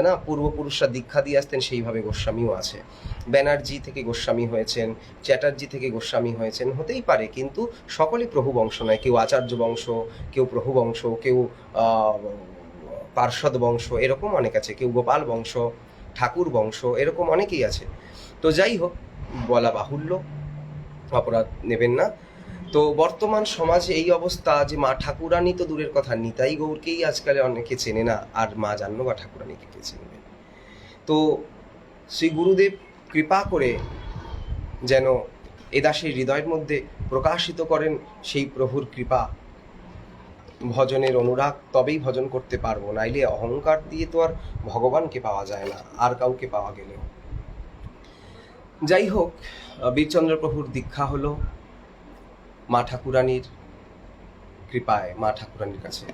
না পূর্বপুরুষরা দীক্ষা দিয়ে আসতেন, সেইভাবে গোস্বামীও আছে। ব্যানার্জি থেকে গোস্বামী হয়েছেন, চ্যাটার্জি থেকে গোস্বামী হয়েছেন, হতেই পারে, কিন্তু সকলে প্রভু বংশ নয়। কেউ আচার্য বংশ, কেউ প্রভু বংশ, কেউ পার্ষদ বংশ, এরকম অনেক আছে, কেউ গোপাল বংশ, ঠাকুর বংশ, এরকম অনেকেই আছে। তো যাই হোক, বলা বাহুল্য, অপরাধ নেবেন না। তো বর্তমান সমাজে এই অবস্থা যে মা ঠাকুরানী তো দূরের কথা, নিতাই গৌরকেই আজকাল অনেকে চেনে না, আর মা জানলো বা ঠাকুরানীকে কে চিনবে? তো শ্রী গুরুদেব কৃপা করে যেন এ দাসের হৃদয়ের মধ্যে প্রকাশিত করেন সেই প্রভুর কৃপা, ভজনের অনুরাগ, তবেই ভজন করতে পারবো, নাইলে অহংকার দিয়ে তো আর ভগবানকে পাওয়া যায় না, আর কাউকে পাওয়া গেলেও। যাই হোক, বীরচন্দ্র প্রভুর দীক্ষা হলো মা ঠাকুরানীর কৃপায়, মা ঠাকুরানীর কাছে।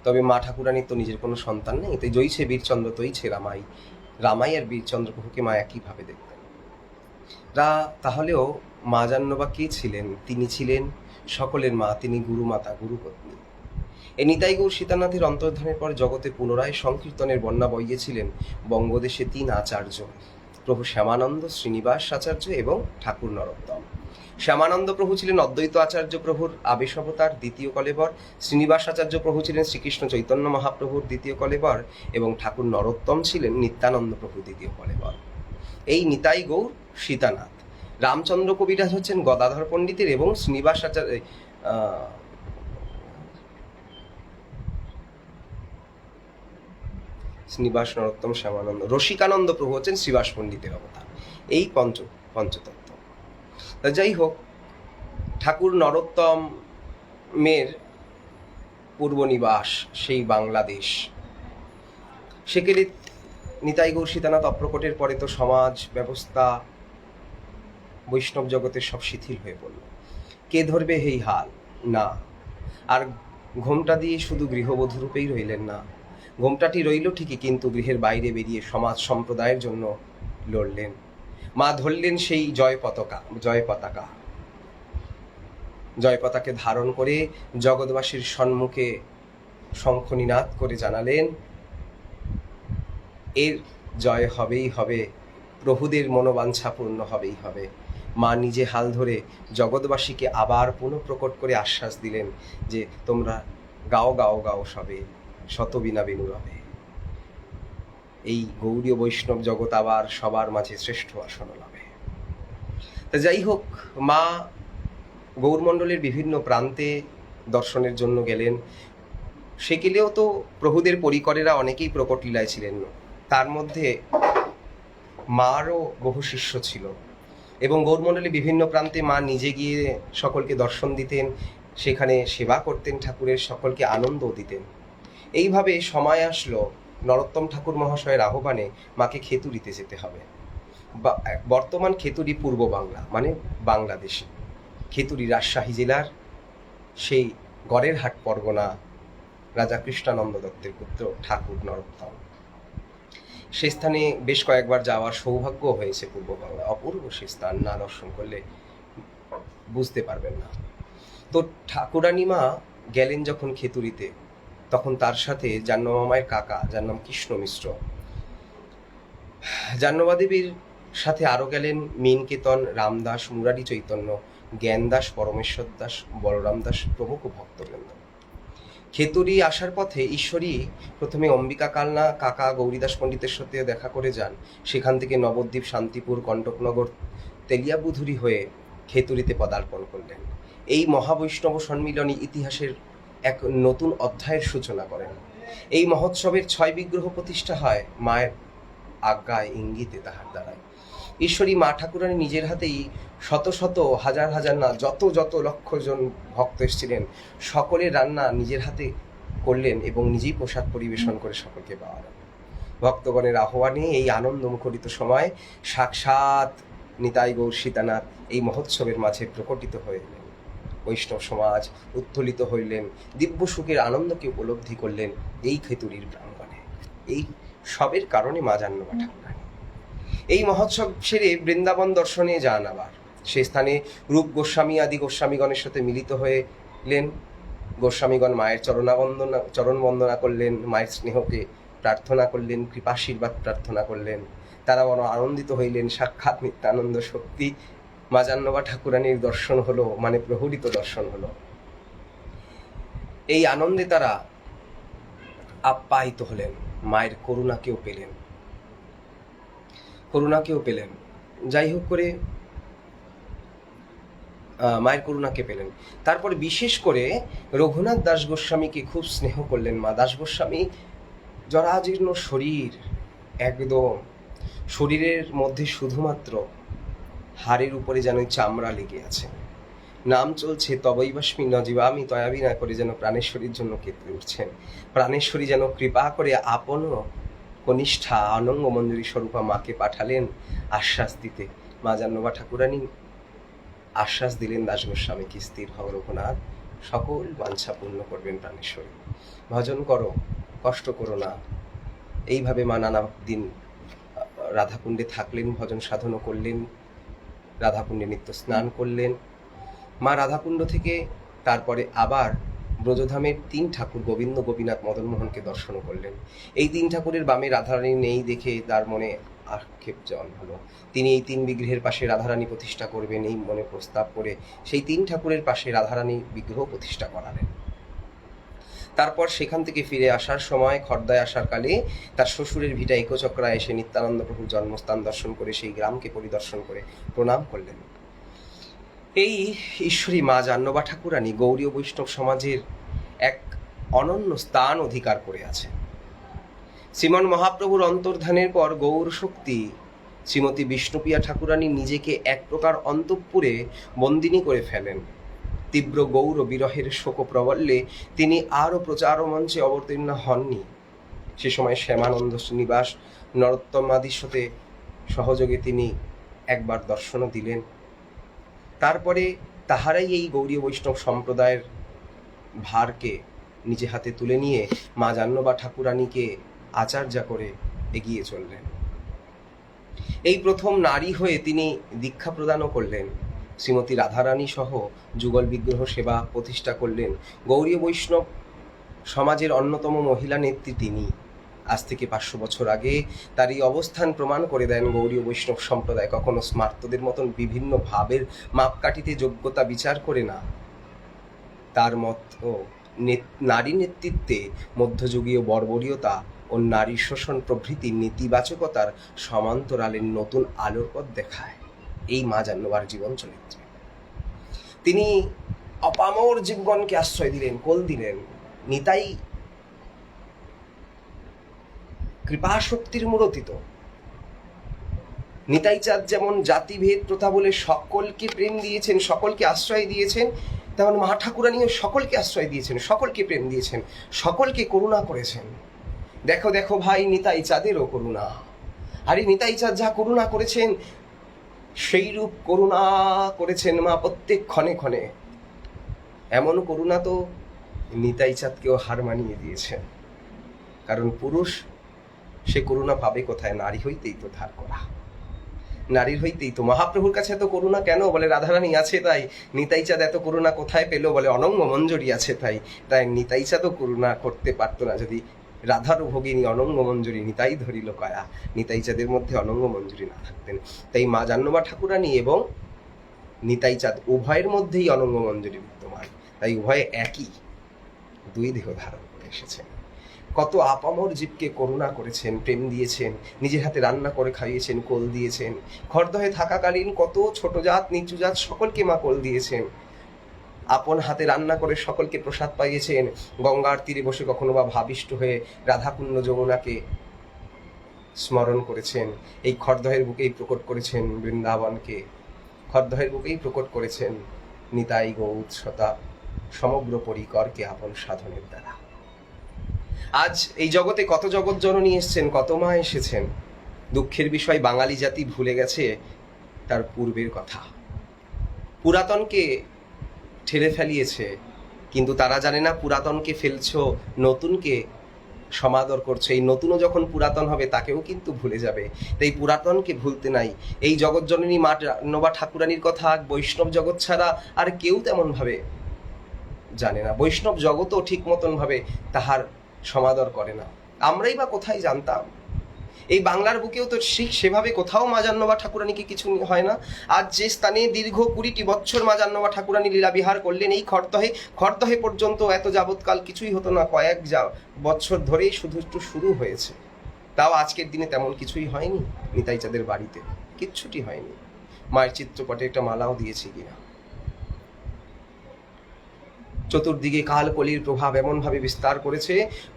তবে মা ঠাকুরানীর তো নিজের কোনো সন্তান নেই, তাই জয়ছে বীরচন্দ্র তৈছে রামাই। রামাই আর বীরচন্দ্র প্রভুকে মা একইভাবে দেখতেন। তাহলেও মা জান্ন বা কে ছিলেন? তিনি ছিলেন সকলের মা, তিনি গুরুমাতা, গুরুপত্নী। এই নিতাই গৌর সীতানাথের অন্তর্ধানের পর জগতে পুনরায় সংকীর্তনের বন্যা বইয়েছিলেন বঙ্গদেশে 3 আচার্য, প্রভু শ্যামানন্দ, শ্রীনিবাস আচার্য এবং ঠাকুর নরোত্তম। শ্যামানন্দ প্রভু ছিলেন অদ্বৈত আচার্য প্রভুর আবেশ অবতার, দ্বিতীয় কলেবর। শ্রীনিবাস আচার্য প্রভু ছিলেন শ্রীকৃষ্ণ চৈতন্য মহাপ্রভুর দ্বিতীয় কলেবর, এবং ঠাকুর নরোত্তম ছিলেন নিত্যানন্দ প্রভু দ্বিতীয় কলেবর। এই নিতাই গৌর সীতানাথ। রামচন্দ্র কবিরাজ হচ্ছেন গদাধর পণ্ডিতের, এবং শ্রীনিবাস আচার্য শ্রীনিবাস, নরোত্তম, শ্যামানন্দ, রসিকানন্দ প্রভু হচ্ছেন শ্রীবাস পণ্ডিতের অবতার। এই পঞ্চতত্ত্ব। যাই হোক, ঠাকুর নরোত্তমের পূর্বনিবাস সেই বাংলাদেশ। সেখানে নিতাই গৌর সীতানাথ অপ্রকটের পরে তো সমাজ ব্যবস্থা, বৈষ্ণব জগতের সব শিথিল হয়ে পড়ল। কে ধরবে এই হাল? না, আর ঘোমটা দিয়ে শুধু গৃহবধূ রূপেই রইলেন না, ঘোমটাটি রইল ঠিকই, কিন্তু গৃহের বাইরে বেরিয়ে সমাজ সম্প্রদায়ের জন্য লড়লেন। মা ধরলেন সেই জয় পতাকা ধারণ করে জগৎবাসীর সম্মুখে শঙ্খনিনাদ করে জানালেন, এর জয় হবেই হবে, প্রভুদের মনোবাঞ্ছা পূর্ণ হবেই হবে। মা নিজে হাল ধরে জগৎবাসীকে আবার পুনঃপ্রকট করে আশ্বাস দিলেন যে তোমরা গাও গাও গাও সবে, শতবিনা বিনু রবে। এই গৌড়ীয় বৈষ্ণব জগৎ আবার সবার মাঝে শ্রেষ্ঠ আসন লাভে। তা যাই হোক, মা গৌরমণ্ডলের বিভিন্ন প্রান্তে দর্শনের জন্য গেলেন। সেকেলেও তো প্রভুদের পরিকরেরা অনেকেই প্রকট লীলায় ছিলেন, তার মধ্যে মারও বহু শিষ্য ছিল, এবং গৌরমণ্ডলের বিভিন্ন প্রান্তে মা নিজে গিয়ে সকলকে দর্শন দিতেন, সেখানে সেবা করতেন ঠাকুরের, সকলকে আনন্দও দিতেন। এইভাবে সময় আসলো নরোত্তম ঠাকুর মহাশয়ের আহ্বানে মাকে খেতুরিতে যেতে হবে। বর্তমান খেতুরি পূর্ব বাংলা, মানে বাংলাদেশে। খেতুরি রাজশাহী জেলার সেই গড়েরহাট পরগনা রাজা কৃষ্ণানন্দ দত্তের পুত্র ঠাকুর নরোত্তম। সে স্থানে বেশ কয়েকবার যাওয়ার সৌভাগ্য হয়েছে পূর্ব বাংলা। অপূর্ব সে স্থান, না দর্শন করলে বুঝতে পারবেন না। তো ঠাকুরানী মা গেলেন যখন খেতুরিতে, তখন তার সাথে জাহ্নবী মায়ের কাকা, যার নাম কৃষ্ণ মিশ্র, জাহ্নবী দেবীর সাথে আরও গেলেন মীনকেতন, রামদাস, মুরারি চৈতন্য, জ্ঞানদাস, পরমেশ্বর দাস, বলরাম দাস প্রমুখ ভক্তবৃন্দ। খেতুরি আসার পথে ঈশ্বরী প্রথমে অম্বিকা কালনা কাকা গৌরীদাস পণ্ডিতের সাথে দেখা করে যান। সেখান থেকে নবদ্বীপ, শান্তিপুর, কণ্টকনগর, তেলিয়াবুধুরি হয়ে খেতুরিতে পদার্পণ করলেন। এই মহাবৈষ্ণব সম্মিলনী ইতিহাসের এক নতুন অধ্যায়ের সূচনা করেন। এই মহোৎসবের 6 বিগ্রহ প্রতিষ্ঠা হয় মায়ের আজ্ঞায়, ইঙ্গিতে, তাহার দ্বারায়। ঈশ্বরী মা ঠাকুরানী নিজের হাতেই শত শত, হাজার হাজার না, যত যত লক্ষ জন ভক্ত এসেছিলেন, সকলের রান্না নিজের হাতে করলেন এবং নিজেই প্রসাদ পরিবেশন করে সকলকে পাওয়ালেন। ভক্তগণের আহ্বানে এই আনন্দ মুখরিত সময় সাক্ষাৎ নিতাই গৌর সীতানাথ এই মহোৎসবের মাঝে প্রকটিত হইলেন। বৈষ্ণব সমাজ উত্থলিত হইলেন, দিব্য সুখের আনন্দকে উপলব্ধি করলেন এই খেতুরির প্রাঙ্গণে। এই সবের কারণে মা জাহ্নবী ঠাকুরানী এই মহোৎসব সেরে বৃন্দাবন দর্শনে যান। আবার সে স্থানে রূপ গোস্বামী আদি গোস্বামীগণের সাথে মিলিত হইলেন। গোস্বামীগণ মায়ের চরণ বন্দনা করলেন, মায়ের স্নেহকে প্রার্থনা করলেন, কৃপাশীর্বাদ প্রার্থনা করলেন। তারা বড় আনন্দিত হইলেন। সাক্ষাৎ নিত্যানন্দ শক্তি মা জাহ্নবী ঠাকুরানীর দর্শন হলো, মানে প্রহরিত দর্শন হলো। এই আনন্দে তারা আপ্যায়িত হলেন, মায়ের করুণাকেও পেলেন। যাই হোক করে মায়ের করুণাকে পেলেন। তারপরে বিশেষ করে রঘুনাথ দাস গোস্বামীকে খুব স্নেহ করলেন মা। দাস গোস্বামী জরাজীর্ণ শরীর, একদম শরীরের মধ্যে শুধুমাত্র হাড়ের উপরে যেন চামড়া লেগে আছে। নাম চলছে তবৈবাস্মি নজীবামি তয়াবি না করে যেন প্রাণেশ্বরীর জন্য কেঁপে উঠছেন। প্রাণেশ্বরী যেন কৃপা করে আপন কনিষ্ঠা অনঙ্গ মঞ্জুরি স্বরূপা মাকে পাঠালেন আশ্বাস দিতে। মা জাহ্নবী ঠাকুরানী আশ্বাস দিলেন দাস গোস্বামীকে, স্থির হও রঘুনাথ, সকল বাঞ্ছা পূর্ণ করবেন প্রাণেশ্বরী। ভজন করো, কষ্ট করো না। এইভাবে মা নানা দিন রাধাকুণ্ডে থাকলেন, ভজন সাধনও করলেন, রাধাকুণ্ডে নিত্য স্নান করলেন। মা রাধাকুণ্ড থেকে তারপরে আবার ব্রজধামের 3 ঠাকুর গোবিন্দ, গোপীনাথ, মদনমোহনকে দর্শনও করলেন। এই 3 ঠাকুরের বামে রাধারানী নেই দেখে তার মনে আক্ষেপ জন্ম হলো। তিনি এই 3 বিগ্রহের পাশে রাধারানী প্রতিষ্ঠা করবেন এই মনে প্রস্তাব করে সেই 3 ঠাকুরের পাশে রাধারানী বিগ্রহ প্রতিষ্ঠা করালেন। তারপর সেখান থেকে ফিরে আসার সময় খর্দায় আসার কালে তার শ্বশুরের ভিটা একচক্রায় এসে নিত্যানন্দ প্রভুর জন্মস্থান দর্শন করে সেই গ্রামকে পরিদর্শন করে প্রণাম করলেন। এই ঈশ্বরী মা জাহ্নবী ঠাকুরানী গৌড়ীয় বৈষ্ণব সমাজের এক অনন্য স্থান অধিকার করে আছে। শ্রীমন মহাপ্রভুর অন্তর্ধানের পর গৌর শক্তি শ্রীমতী বিষ্ণুপ্রিয়া ঠাকুরানী নিজেকে এক প্রকার অন্তঃপুরে বন্দিনী করে ফেলেন। তীব্র গৌর বিরহের শোক প্রবল্যে তিনি আরও প্রচার মঞ্চে অবতীর্ণ হননি। সে সময় শ্যামানন্দ শ্রীনিবাস, নরোত্তমাদির সাথে সহযোগে তিনি একবার দর্শনও দিলেন। তারপরে তাহারাই এই গৌড়ীয় বৈষ্ণব সম্প্রদায়ের ভারকে নিজে হাতে তুলে নিয়ে মা জাহ্নবী ঠাকুরানীকে আচার্যা করে এগিয়ে চললেন। এই প্রথম নারী হয়ে তিনি দীক্ষা প্রদানও করলেন। শ্রীমতী রাধারানী সহ যুগল বিগ্রহ সেবা প্রতিষ্ঠা করলেন। গৌড়ীয় বৈষ্ণব সমাজের অন্যতম মহিলা নেত্রী তিনি। আজ থেকে 500 বছর আগে তার এই অবস্থান প্রমাণ করে দেন গৌড়ীয় বৈষ্ণব সম্প্রদায় কখনো স্মার্তদের মতন বিভিন্ন ভাবের মাপকাঠিতে যোগ্যতা বিচার করে না। তার মত নারী নেতৃত্বে মধ্যযুগীয় বর্বরীয়তা ও নারী শোষণ প্রভৃতি নেতিবাচকতার সমান্তরালের নতুন আলোর পথ দেখায় এই মা জাহ্নবীর জীবন চরিত্রে। তিনি অপামর জীবগণকে আশ্রয় দিলেন, কোল দিলেন। নিতাই কৃপাশক্তির মূরতিত। নিতাই চাঁদ যেমন জাতিভেদ প্রথা বলে সকলকে প্রেম দিয়েছেন, সকলকে আশ্রয় দিয়েছেন, তেমন মা ঠাকুরানীও সকলকে আশ্রয় দিয়েছেন, সকলকে প্রেম দিয়েছেন, সকলকে করুণা করেছেন। দেখো দেখো ভাই নিতাই চাঁদেরও করুণা। আর এই নিতাই চাঁদ যা করুণা করেছেন সেই রূপ করুণা করেছেন মা প্রত্যেক ক্ষণে ক্ষণে। এমন করুণা তো নিতাই চাঁদকেও হার মানিয়ে দিয়েছেন। কারণ পুরুষ সে করুণা পাবে কোথায়? নারী হইতেই তো ধার করা, নারীর হইতেই তো। মহাপ্রভুর কাছে এত করুণা কেন? বলে রাধারানী আছে তাই। নিতাই চাঁদ এত করুণা কোথায় পেল? বলে অনঙ্গ মঞ্জরি আছে তাই। তাই নিতাই চাঁদও করুণা করতে পারতো না যদি রাধার ভগিনী অনঙ্গ মঞ্জুরি নিতাই ধরিল কয়া, নিতাই চাঁদের মধ্যে অনঙ্গ মঞ্জুরি না থাকতেন। তাই মা জাহ্নবী ঠাকুরানী এবং নিতাই চাঁদ উভয়ের মধ্যেই অনঙ্গ মঞ্জুরি বিদ্যমান। তাই উভয়ে একই, দুই দেহ ধারণ করে এসেছেন। কত আপামর জীবকে করুণা করেছেন, প্রেম দিয়েছেন, নিজের হাতে রান্না করে খাইয়েছেন, কোল দিয়েছেন। খড়দহে থাকাকালীন কত ছোট জাত নিচু জাত সকলকে মা কোল দিয়েছেন, আপন হাতে রান্না করে সকলকে প্রসাদ পাইয়েছেন। গঙ্গার তীরে বসে কখনো বা ভাবিষ্ট হয়ে রাধাকুণ্ড যমুনাকে স্মরণ করেছেন। এই খড়দহের বুকেই প্রকট করেছেন বৃন্দাবনকে, খড়দহের বুকেই প্রকট করেছেন নিতাই গৌৎসতা সমগ্র পরিকরকে আপন সাধনের দ্বারা। আজ এই জগতে কত জগৎ জননী এসছেন, কত মা এসেছেন। দুঃখের বিষয় বাঙালি জাতি ভুলে গেছে তার পূর্বের কথা, পুরাতনকে ঠেলে ফেলিয়েছে, কিন্তু তারা জানে না পুরাতনকে ফেলছো, নতুনকে সমাদর করছে। এই নতুনও যখন পুরাতন হবে তাকেও কিন্তু ভুলে যাবে। তাই পুরাতনকে ভুলতে নাই। এই জগৎ জননী মা জাহ্নবী ঠাকুরানীর কথা বৈষ্ণব জগৎ ছাড়া আর কেউ তেমন ভাবে জানে না। বৈষ্ণব জগতও ঠিক মতন ভাবে তাহার সমাদর করে না। আমরাই বা কোথায় জানতাম? এই বাংলার বুকেও তো ঠিক সেভাবে কোথাও মা জাহ্নবী ঠাকুরানীকে কিছু হয় না। আজ যে স্থানে দীর্ঘ 20টি বছর মা জাহ্নবী ঠাকুরানী লীলা বিহার করলেন, এই খড়দহে পর্যন্ত এত যাবৎকাল কিছুই হতো না। কয়েক বছর ধরেই শুধু একটু শুরু হয়েছে। তাও আজকের দিনে তেমন কিছুই হয়নি। নিতাই চাঁদের বাড়িতে কিচ্ছুটি হয়নি। মায়ের চিত্রপটে একটা মালাও দিয়েছি কিনা। চতুর্দিকে কাল কলির প্রভাব এমনভাবে বিস্তার করেছে,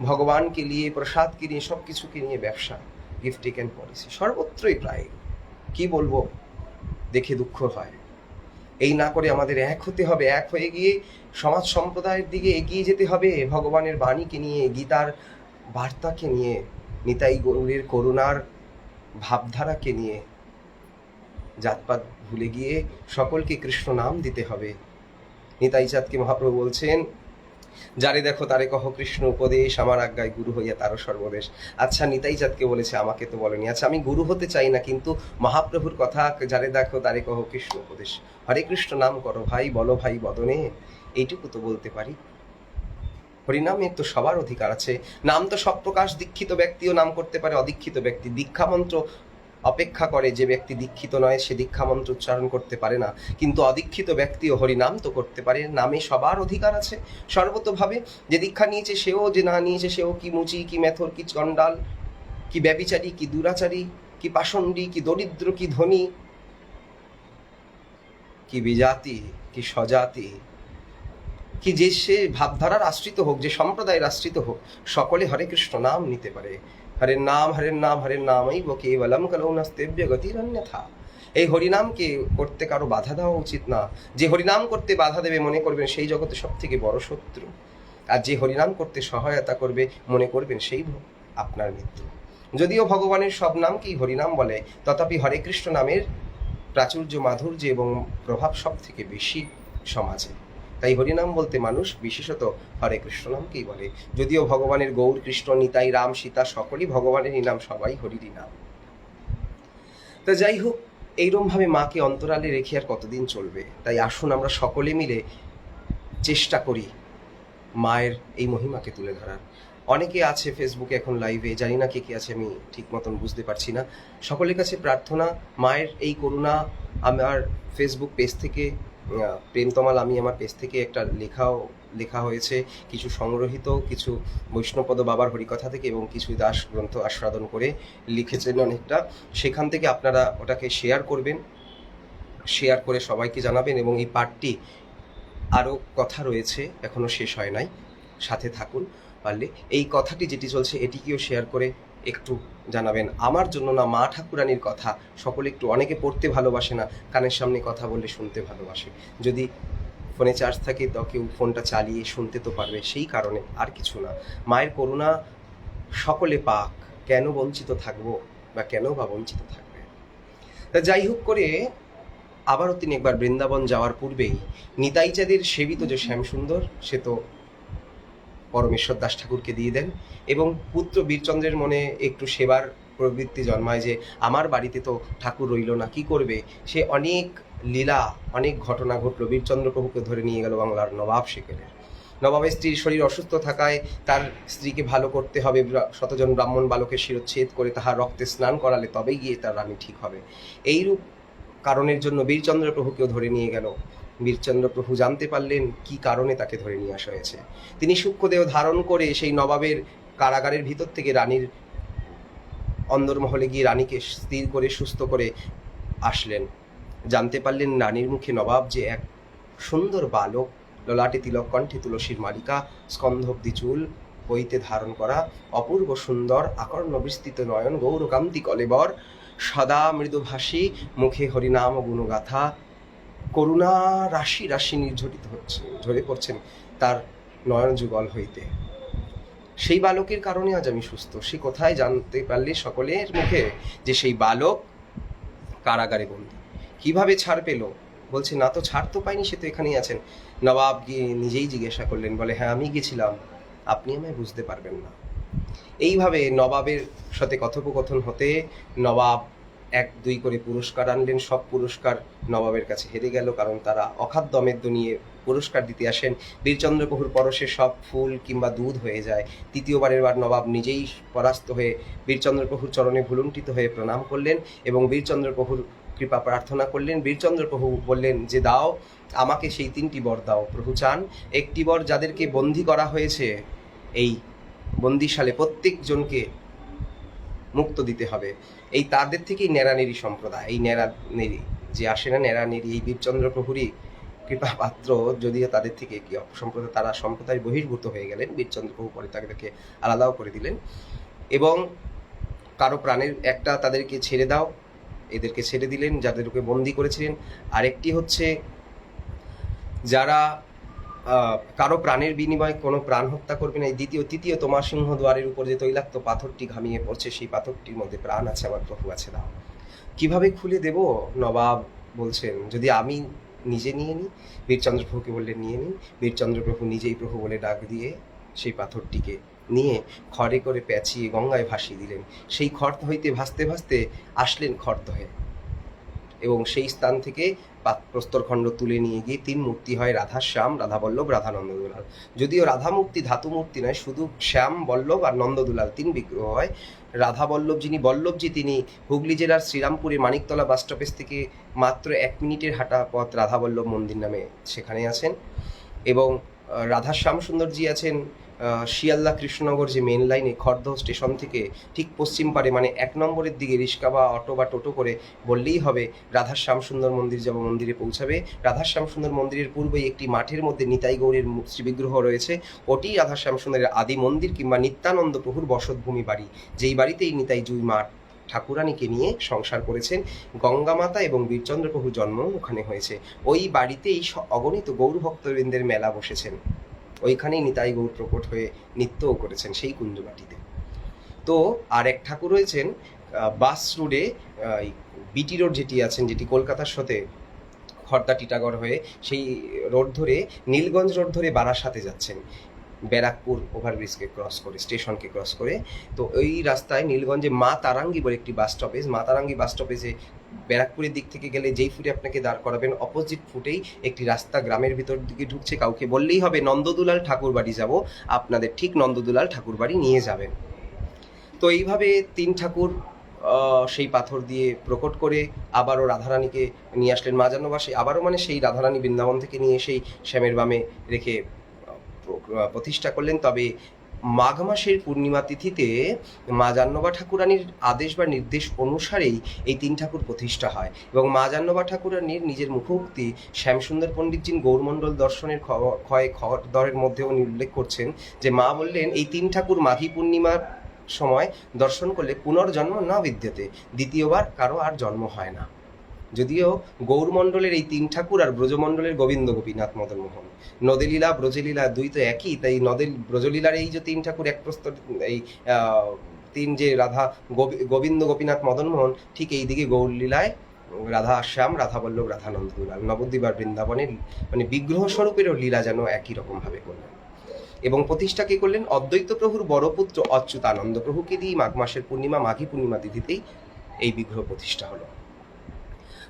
ভগবানকে নিয়ে, প্রসাদকে নিয়ে, সব কিছুকে নিয়ে ব্যবসা, গিফট টেকেন পলিসি সর্বত্রই প্রায়। কি বলবো, দেখে দুঃখ হয়। এই না করে আমাদের এক হতে হবে, এক হয়ে গিয়ে সমাজ সম্প্রদায়ের দিকে এগিয়ে যেতে হবে। ভগবানের বাণীকে নিয়ে, গীতার বার্তাকে নিয়ে, নিতাই গৌরের করুণার ভাবধারাকে নিয়ে, জাতপাত ভুলে গিয়ে সকলকে কৃষ্ণ নাম দিতে হবে। নিতাই চাঁদকে মহাপ্রভু বলছেন, যারে দেখো তারে কহ কৃষ্ণ উপদেশ, আমার আজ্ঞায় গুরু হইয়া তারও সর্বদেশ। আচ্ছা, নিতাই চাঁদকে বলেছে, আমাকে তো বলেনি। আচ্ছা, আমি গুরু হতে চাই না, কিন্তু মহাপ্রভুর কথা, যারে দেখো তারে কহ কৃষ্ণ উপদেশ, হরে কৃষ্ণ নাম করো ভাই, বলো ভাই বদনে, এইটুকু তো বলতে পারি। হরিনামের তো সবার অধিকার আছে। নাম তো সব প্রকাশ, দীক্ষিত ব্যক্তিও নাম করতে পারে, অদীক্ষিত ব্যক্তি। দীক্ষা মন্ত্র অপেক্ষা করে, যে ব্যক্তি দীক্ষিত নয় সে দীক্ষা মন্ত্র উচ্চারণ করতে পারে না, কিন্তু অদীক্ষিত ব্যক্তিও হরিনাম তো করতে পারে। নামে সবার অধিকার আছে সর্বতোভাবে। যে দীক্ষা নিয়েছে সেও, যে না নিয়েছে সেও, কি মুচি, কি মেথর, কি চণ্ডাল, কি ব্যভিচারী, কি দুরাচারী, কি পাষণ্ডী, কি দরিদ্র, কি ধনী, কি বিজাতি, কি স্বজাতি, কি যে সে ভাবধারার আশ্রিত হোক, যে সম্প্রদায়ের আশ্রিত হোক, সকলে হরে কৃষ্ণ নাম নিতে পারে। হরের নাম হরের নাম হরের নামই কেবলম কলৌ নাস্তেব্য গতিরন্যথা। এই হরিনামকে করতে কারো বাধা দেওয়া উচিত না। যে হরিনাম করতে বাধা দেবে মনে করবেন সেই জগতে সব থেকে বড় শত্রু, আর যে হরিনাম করতে সহায়তা করবে মনে করবেন সেই আপনার মৃত্যু। যদিও ভগবানের সব নামকেই হরিনাম বলে, তথাপি হরে কৃষ্ণ নামের প্রাচুর্য, মাধুর্য এবং প্রভাব সব থেকে বেশি সমাজে। তাই হরিনাম বলতে মানুষ বিশেষত হরে কৃষ্ণ নামকেই বলে। যদিও ভগবানের গৌর, কৃষ্ণ, নিতাই, রাম, সীতা সকলেই ভগবানেরই নাম, সবাই হরিরই নাম। তা যাই হোক, এইরকমভাবে মাকে অন্তরালে রেখে আর কতদিন চলবে? তাই আসুন আমরা সকলে মিলে চেষ্টা করি মায়ের এই মহিমাকে তুলে ধরার। অনেকে আছে ফেসবুকে এখন লাইভে, জানি না কে কে আছে আমি ঠিক মতন বুঝতে পারছি না। সকলের কাছে প্রার্থনা, মায়ের এই করুণা। আমার ফেসবুক পেজ থেকে প্রেমতমাল, আমি আমার পেজ থেকে একটা লেখা হয়েছে, কিছু সংগ্রহিত, কিছু বৈষ্ণবপদ বাবার হরিকথা থেকে এবং কিছু দাস গ্রন্থ আস্বাদন করে লিখেছেন অনেকটা। সেখান থেকে আপনারা ওটাকে শেয়ার করবেন, শেয়ার করে সবাইকে জানাবেন। এবং এই পাঠটি আরও কথা রয়েছে, এখনও শেষ হয় নাই, সাথে থাকুন পারলে। এই কথাটি যেটি চলছে এটিকেও শেয়ার করে একটু জানাবেন। আমার জন্য না, মা ঠাকুরানীর কথা সকলে একটু, অনেকে পড়তে ভালোবাসে না, কানের সামনে কথা বললে শুনতে ভালোবাসে। যদি ফোনে চার্জ থাকে তো কেউ ফোনটা চালিয়ে শুনতে তো পারবে, সেই কারণে, আর কিছু না। মায়ের করুণা সকলে পাক, কেন বঞ্চিত থাকবো বা কেন বা বঞ্চিত থাকবে? তা যাই হোক করে আবারও তিনি একবার বৃন্দাবন যাওয়ার পূর্বেই নিতাইচাঁদের সেবিত যে শ্যামসুন্দর সে তো পরমেশ্বর দাস ঠাকুরকে দিয়ে দেন, এবং পুত্র বীরচন্দ্রের মনে একটু সেবার প্রবৃত্তি জন্মায় যে আমার বাড়িতে তো ঠাকুর রইল না, কি করবে। সে অনেক লীলা, অনেক ঘটনা ঘটলো। বীরচন্দ্র প্রভুকে ধরে নিয়ে গেল বাংলার নবাব সেকেলের। নবাবের স্ত্রীর শরীর অসুস্থ থাকায় তার স্ত্রীকে ভালো করতে হবে, শতজন ব্রাহ্মণ বালকের শিরচ্ছেদ করে তাহার রক্তে স্নান করালে তবেই গিয়ে তার রানী ঠিক হবে। এইরূপ কারণের জন্য বীরচন্দ্র প্রভুকেও ধরে নিয়ে গেল। বীরচন্দ্র প্রভু জানতে পারলেন কি কারণে তাকে ধরে নিয়ে আসা হয়েছে। তিনি সূক্ষ্মদেহ ধারণ করে সেই নবাবের কারাগারের ভিতর থেকে রানীর অন্দরমহলে গিয়ে রানীকে স্থির করে সুস্থ করে আসলেন। জানতে পারলেন রানীর মুখে নবাব যে এক সুন্দর বালক, ললাটে তিলক, কণ্ঠে তুলসীর মালিকা, স্কন্ধব্দি চুল, পৈতে ধারণ করা, অপূর্ব সুন্দর আকর্ণ বিস্তৃত নয়ন, গৌরকান্তি কলেবর, সদা মৃদুভাষী, মুখে হরিনাম গুণগাথা, করুণা রাশি রাশি নির্ঝরিত হচ্ছে, ঝরে পড়ছেন তার নয়ন যুগল হইতে। সেই বালকের কারণে আজ আমি সুস্থ। সে কোথায় জানতে পারলে সকলের মুখে যে সেই বালক কারাগারে বন্দী। কিভাবে ছাড় পেল? বলছে না তো ছাড় তো পাইনি, সে তো এখানেই আছেন। নবাব গিয়ে নিজেই জিজ্ঞাসা করলেন, বলে হ্যাঁ আমি গেছিলাম, আপনি আমায় বুঝতে পারবেন না। এইভাবে নবাবের সাথে কথোপকথন হতে নবাব 1-2 করে পুরস্কার আনলেন। সব পুরস্কার নবাবের কাছে হেরে গেল, কারণ তারা অখাদ্য অমেদ্য নিয়ে পুরস্কার দিতে আসেন। বীরচন্দ্র প্রভুর পরশে সব ফুল কিংবা দুধ হয়ে যায়। তৃতীয়বারের বার নবাব নিজেই পরাস্ত হয়ে বীরচন্দ্র প্রভুর চরণে ভুলুণ্ঠিত হয়ে প্রণাম করলেন এবং বীরচন্দ্র প্রভুর কৃপা প্রার্থনা করলেন। বীরচন্দ্র প্রভু বললেন যে দাও আমাকে সেই 3টি বর দাও। প্রভু চান একটি বর যাদেরকে বন্দী করা হয়েছে এই বন্দিশালে প্রত্যেকজনকে মুক্ত দিতে হবে। এই তাদের থেকেই নেড়ানেড়ি সম্প্রদায়, এই নেড়ানেড়ি যে আসে না, নেড়ানেড়ি এই বীরচন্দ্র প্রভুরই কৃপা পাত্র, যদিও তাদের থেকে কি সম্প্রদায়, তারা সম্প্রদায় বহির্ভূত হয়ে গেলেন। বীরচন্দ্র প্রভু পরে তাদেরকে আলাদাও করে দিলেন এবং কারো প্রাণের একটা তাদেরকে ছেড়ে দাও, এদেরকে ছেড়ে দিলেন যাদেরকে বন্দি করেছিলেন। আরেকটি হচ্ছে যারা কারো প্রাণের বিনিময়ে কোনো প্রাণ হত্যা করবে না। তৃতীয় তোমার সিংহ দ্বারের উপর যে তৈলাক্ত পাথরটি ঘামিয়ে পড়ছে, সেই পাথরটির মধ্যে প্রাণ আছে, আমার প্রভু আছে, দাও। কিভাবে খুলে দেব? নবাব বলছেন যদি আমি নিজে নিয়ে নিই। বীরচন্দ্র প্রভুকে বললেন নিয়ে নিন। বীরচন্দ্র প্রভু নিজেই প্রভু বলে ডাক দিয়ে সেই পাথরটিকে নিয়ে খড়ে করে পেঁচিয়ে গঙ্গায় ভাসিয়ে দিলেন। সেই খড় হইতে ভাসতে ভাসতে আসলেন খড়দহে এবং সেই স্থান থেকে প্রস্তরখণ্ড তুলে নিয়ে গিয়ে 3 মূর্তি হয়, রাধা শ্যাম, রাধা বল্লভ, রাধা নন্দদুলাল। যদিও রাধা মূর্তি ধাতু মূর্তি নয়, শুধু শ্যাম, বল্লভ আর নন্দদুলাল 3 বিগ্রহ হয়। রাধা বল্লভ যিনি, বল্লভজি তিনি হুগলি জেলার শ্রীরামপুরে মানিকতলা বাস স্টপেজ থেকে মাত্র 1 মিনিটের হাঁটা পথ রাধা বল্লভ মন্দির নামে সেখানে আছেন। এবং রাধা শ্যাম সুন্দরজি আছেন শিয়ালদা কৃষ্ণনগর যে মেন লাইনে খড়দহ স্টেশন থেকে ঠিক পশ্চিম পারে, মানে 1 নম্বরের দিকে রিক্সা বা অটো বা টোটো করে বললেই হবে রাধা শ্যাম সুন্দর মন্দির যাব, মন্দিরে পৌঁছাবে। রাধা শ্যাম সুন্দর মন্দিরের পূর্বেই একটি মাঠের মধ্যে নিতাই গৌরের শ্রীবিগ্রহ রয়েছে, ওটি রাধা শ্যাম সুন্দরের আদি মন্দির কিংবা নিত্যানন্দ প্রভুর বসতভূমি বাড়ি, যেই বাড়িতেই নিতাই জুই মা ঠাকুরানীকে নিয়ে সংসার করেছেন। গঙ্গা মাতা এবং বীরচন্দ্র প্রভুর জন্ম ওখানে হয়েছে। ওই বাড়িতেই অগণিত গৌর ভক্তবৃন্দের মেলা বসেছেন, ওইখানেই নিতাই গৌর প্রকট হয়ে নৃত্যও করেছেন সেই কুঞ্জবাটিতে। তো আর এক ঠাকুর রয়েছেন বাস রোডে, বিটি রোড যেটি আছেন, যেটি কলকাতার সাথে খড়দা টিটাগড় হয়ে সেই রোড ধরে নীলগঞ্জ রোড ধরে বারাসাতে যাচ্ছেন, ব্যারাকপুর ওভারব্রিজকে ক্রস করে, স্টেশনকে ক্রস করে। তো ওই রাস্তায় নীলগঞ্জে মা তারাঙ্গি বলে একটি বাস স্টপেজ, মা তারাঙ্গি বাস স্টপেজে ব্যারাকপুরের দিক থেকে গেলে যেই ফুটে আপনাকে দাঁড় করাবেন, অপোজিট ফুটেই একটি রাস্তা গ্রামের ভিতর দিকে ঢুকছে। কাউকে বললেই হবে নন্দদুলাল ঠাকুর বাড়ি যাব, আপনাদের ঠিক নন্দদুলাল ঠাকুর বাড়ি নিয়ে যাবেন। তো এইভাবে 3 ঠাকুর সেই পাথর দিয়ে প্রকট করে আবারও রাধারানীকে নিয়ে আসলেন মা জাহ্নবাসে। আবারও মানে সেই রাধারানী বৃন্দাবন থেকে নিয়ে সেই শ্যামের বামে রেখে প্রতিষ্ঠা করলেন। তবে মাঘ মাসের পূর্ণিমা তিথিতে মা জাহ্নবা ঠাকুরানীর আদেশ বা নির্দেশ অনুসারেই এই 3 ঠাকুর প্রতিষ্ঠা হয় এবং মা জাহ্নবা ঠাকুরানীর নিজের মুখোক্তি শ্যামসুন্দর পণ্ডিতজি গৌরমণ্ডল দর্শনের খড়দহের মধ্যেও উল্লেখ করছেন যে মা বললেন এই 3 ঠাকুর মাঘী পূর্ণিমার সময় দর্শন করলে পুনর্জন্ম না বিদ্যতে, দ্বিতীয়বার কারো আর জন্ম হয় না। যদিও গৌরমণ্ডলের এই 3 ঠাকুর আর ব্রজমণ্ডলের গোবিন্দ গোপীনাথ মদনমোহন, নদেলীলা ব্রজলীলা দুই তো একই, তাই ব্রজলীলার এই যে 3 ঠাকুর এক প্রস্তর, এই 3 যে রাধা গোবিন্দ গোপীনাথ মদনমোহন, ঠিক এই দিকে গৌরলীলায় রাধা শ্যাম, রাধা বল্লভ, রাধানন্দ দুলাল, নবদ্বীপ আর বৃন্দাবনের মানে বিগ্রহ স্বরূপেরও লীলা যেন একই রকমভাবে করলেন। এবং প্রতিষ্ঠা কে করলেন? অদ্বৈত প্রভুর বড় পুত্র অচ্যুতানন্দ প্রভুকে দিয়ে মাঘ মাসের পূর্ণিমা, মাঘী পূর্ণিমা তিথিতেই এই বিগ্রহ প্রতিষ্ঠা হলো।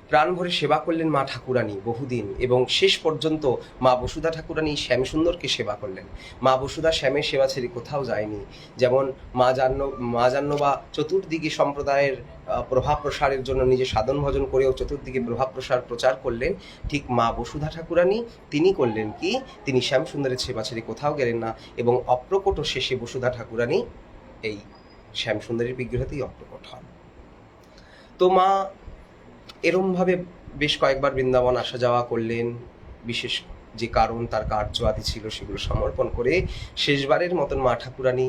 প্রাণ ভরে সেবা করলেন মা ঠাকুরানী বহুদিন, এবং শেষ পর্যন্ত মা বসুধা ঠাকুরানী শ্যামসুন্দরকে সেবা করলেন। মা বসুধা শ্যামের সেবা ছেড়ে কোথাও যায়নি। যেমন মা জাহ্নবা চতুর্দিকে সম্প্রদায়ের প্রভাব প্রসারের জন্য নিজে সাধন ভজন করেও চতুর্দিকে প্রভাব প্রচার করলেন, ঠিক মা বসুধা ঠাকুরানী তিনি করলেন কি? তিনি শ্যামসুন্দরের সেবা ছেড়ে কোথাও গেলেন না, এবং অপ্রকট শেষে বসুধা ঠাকুরানী এই শ্যামসুন্দরের বিগ্রহতেই অপ্রকট হন। তো মা এরমভাবে বেশ কয়েকবার বৃন্দাবন আসা যাওয়া করলেন, বিশেষ যে কারণ তার কার্য আদি ছিল সেগুলো সমর্পণ করে শেষবারের মতন মা ঠাকুরানী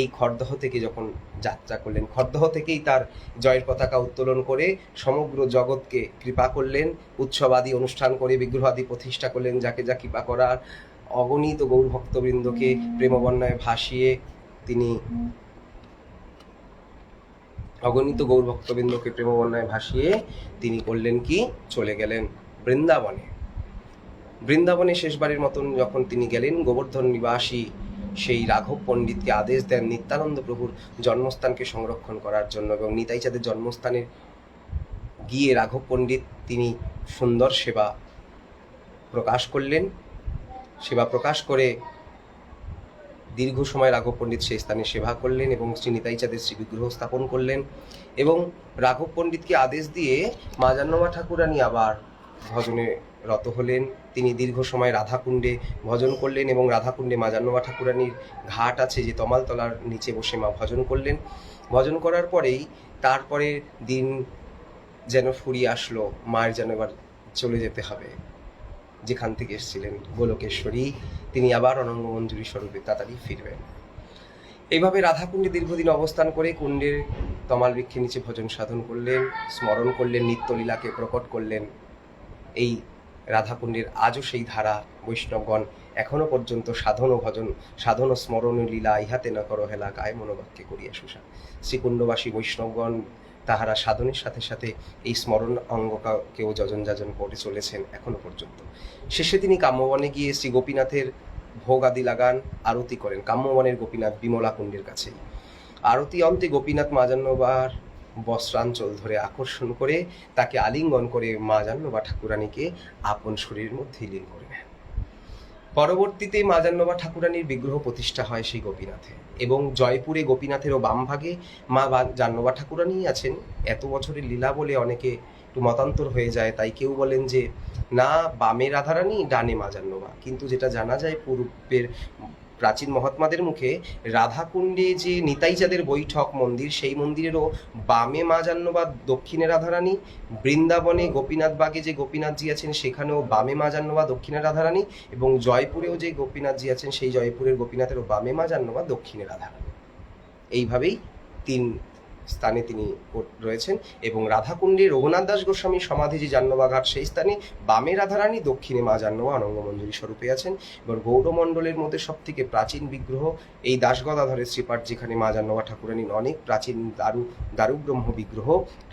এই খড়দহ থেকে যখন যাত্রা করলেন, খড়দহ থেকেই তার জয়ের পতাকা উত্তোলন করে সমগ্র জগৎকে কৃপা করলেন, উৎসবাদি অনুষ্ঠান করে বিগ্রহ আদি প্রতিষ্ঠা করলেন, যাকে যা কৃপা করার অগণিত গৌর ভক্তবৃন্দকে প্রেমবন্যায় ভাসিয়ে তিনি অগণিত গৌর ভক্তবৃন্দকে প্রেমবন্যায় ভাসিয়ে তিনি করলেন কি? চলে গেলেন বৃন্দাবনে। বৃন্দাবনে শেষবারের মতন যখন তিনি গেলেন, গোবর্ধন নিবাসী সেই রাঘব পণ্ডিতকে আদেশ দেন নিত্যানন্দ প্রভুর জন্মস্থানকে সংরক্ষণ করার জন্য, এবং নিতাই চাঁদের জন্মস্থানে গিয়ে রাঘব পণ্ডিত তিনি সুন্দর সেবা প্রকাশ করলেন। সেবা প্রকাশ করে দীর্ঘ সময় রাঘব পণ্ডিত সেই স্থানে সেবা করলেন এবং শ্রী নিতাই চাঁদের শ্রী বিগ্রহ স্থাপন করলেন। এবং রাঘব পণ্ডিতকে আদেশ দিয়ে মা জাহ্নবা ঠাকুরানী আবার ভজনে রত হলেন। তিনি দীর্ঘ সময় রাধাকুণ্ডে ভজন করলেন, এবং রাধাকুণ্ডে মা জাহ্নবা ঠাকুরানীর ঘাট আছে, যে তমালতলার নিচে বসে মা ভজন করলেন। ভজন করার পরেই তারপরে দিন যেন ফুরিয়ে আসলো, মায়ের যেন এবার চলে যেতে হবে যেখান থেকে এসেছিলেন গোলকেশ্বরী, তিনি আবার অনঙ্গ মঞ্জুরি স্বরূপে তাড়াতাড়ি ফিরবেন। এইভাবে রাধাকুণ্ডে দীর্ঘদিন অবস্থান করে কুণ্ডের তমাল বৃক্ষের নিচে ভজন সাধন করলেন, স্মরণ করলেন, নিত্যলীলাকে প্রকট করলেন। এই রাধাকুণ্ডের আজও সেই ধারা বৈষ্ণবগণ এখনো পর্যন্ত সাধন ও স্মরণ লীলা ইহাতে না করো হেলা, গায়ে মনোবাক্যে করিয়া সুষা। শ্রীকুণ্ডবাসী বৈষ্ণবগণ তাহারা সাধনের সাথে সাথে এই স্মরণ অঙ্গকেও যজন যাজন করে চলেছেন এখনো পর্যন্ত। শেষে তিনি কাম্যবনে গিয়ে শ্রী গোপীনাথের ভোগ আদি লাগান, আরতি করেন কাম্যবনের গোপীনাথ বিমলা কুণ্ডের কাছেই। আরতি অন্তে গোপীনাথ মা জাহ্নবার বস্ত্রাঞ্চল ধরে আকর্ষণ করে তাকে আলিঙ্গন করে মা জাহ্নবা ঠাকুরানীকে আপন শরীরের মধ্যে লীন করে নেন। পরবর্তীতে মা জাহ্নবা ঠাকুরানীর বিগ্রহ প্রতিষ্ঠা হয় সেই গোপীনাথে, এবং জয়পুরে গোপীনাথেরও বাম ভাগে মা জাহ্নবা ঠাকুরানী আছেন। এত বছরের লীলা বলে অনেকে একটু মতান্তর হয়ে যায়, তাই কেউ বলেন যে না, বামে রাধারানী, ডানে মা জাহ্নবা। কিন্তু যেটা জানা যায় পূর্বের প্রাচীন মহাত্মাদের মুখে, রাধাকুণ্ডে যে নিতাই চাঁদের বৈঠক মন্দির, সেই মন্দিরেরও বামে মা জাহ্নবা, দক্ষিণে রাধারানী। বৃন্দাবনে গোপীনাথ বাগে যে গোপীনাথজি আছেন সেখানেও বামে মা জাহ্নবা, দক্ষিণে রাধারানী, এবং জয়পুরেও যে গোপীনাথজি আছেন সেই জয়পুরের গোপীনাথেরও বামে মা জাহ্নবা, দক্ষিণে রাধারানী। এইভাবেই তিন স্থানে তিনি রয়েছেন। এবং রাধাকুণ্ডে রঘুনাথ দাস গোস্বামীর সমাধি যে জাহ্নবা ঘাট, সেই স্থানে বামে রাধারানী, দক্ষিণে মা জাহ্নবা অনঙ্গ মঞ্জুরি স্বরূপে আছেন। এবার গৌরমণ্ডলের মধ্যে সব থেকে প্রাচীন বিগ্রহ এই দাসগদাধরের শ্রীপাঠ, যেখানে মা জাহ্নবা ঠাকুরানীর অনেক প্রাচীন দারুব্রহ্ম বিগ্রহ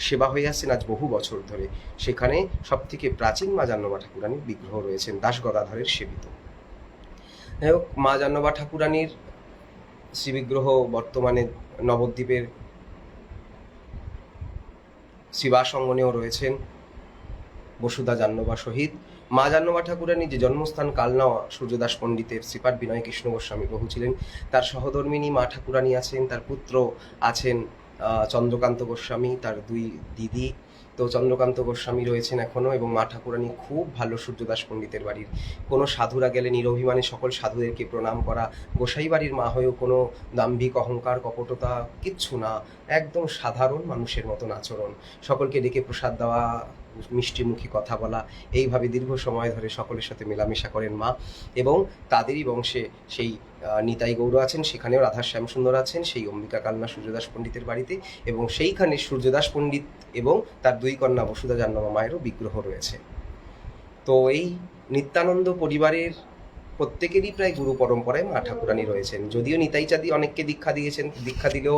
সেবা হয়ে আসছেন আজ বহু বছর ধরে, সেখানে সব থেকে প্রাচীন মা জাহ্নবা ঠাকুরানীর বিগ্রহ রয়েছেন দাসগদাধরের সেবিত। যাই হোক, মা জাহ্নবা ঠাকুরানীর শ্রীবিগ্রহ বর্তমানে নবদ্বীপের শিবাস অঙ্গনেও রয়েছেন বসুধা জাহ্নবা সহিত। মা জাহ্নবা ঠাকুরানী যে জন্মস্থান কালনাওয়া সূর্যদাস পণ্ডিতের শ্রীপাঠ বিনয় কৃষ্ণ গোস্বামী প্রভু ছিলেন, তার সহধর্মিনী মা ঠাকুরানী আছেন, তার পুত্র আছেন চন্দ্রকান্ত গোস্বামী, তার দুই দিদি। তো চন্দ্রকান্ত গোস্বামী রয়েছেন এখনও, এবং মা ঠাকুরানী খুব ভালো সূর্যদাস পণ্ডিতের বাড়ির। কোনো সাধুরা গেলে নিরভিমানে সকল সাধুদেরকে প্রণাম করা, গোসাই বাড়ির মা হয়েও কোনো দাম্ভিক অহংকার কপটতা কিচ্ছু না, একদম সাধারণ মানুষের মতন আচরণ, সকলকে ডেকে প্রসাদ দেওয়া, মিষ্টিমুখী কথা বলা, এইভাবে দীর্ঘ সময় ধরে সকলের সাথে মেলামেশা করেন মা। এবং তাদেরই বংশে সেই নিতাই গৌর আছেন, সেখানেও রাধা শ্যামসুন্দর আছেন সেই অম্বিকা কালনা সূর্যদাস পণ্ডিতের বাড়িতে, এবং সেইখানে সূর্যদাস পণ্ডিত এবং তার দুই কন্যা বসুধা জাহ্নবা মায়েরও বিগ্রহ রয়েছে। তো এই নিত্যানন্দ পরিবারের প্রত্যেকেরই প্রায় গুরু পরম্পরায় মা ঠাকুরানী রয়েছেন। যদিও নিতাই চাঁদি অনেককে দীক্ষা দিয়েছেন, দীক্ষা দিলেও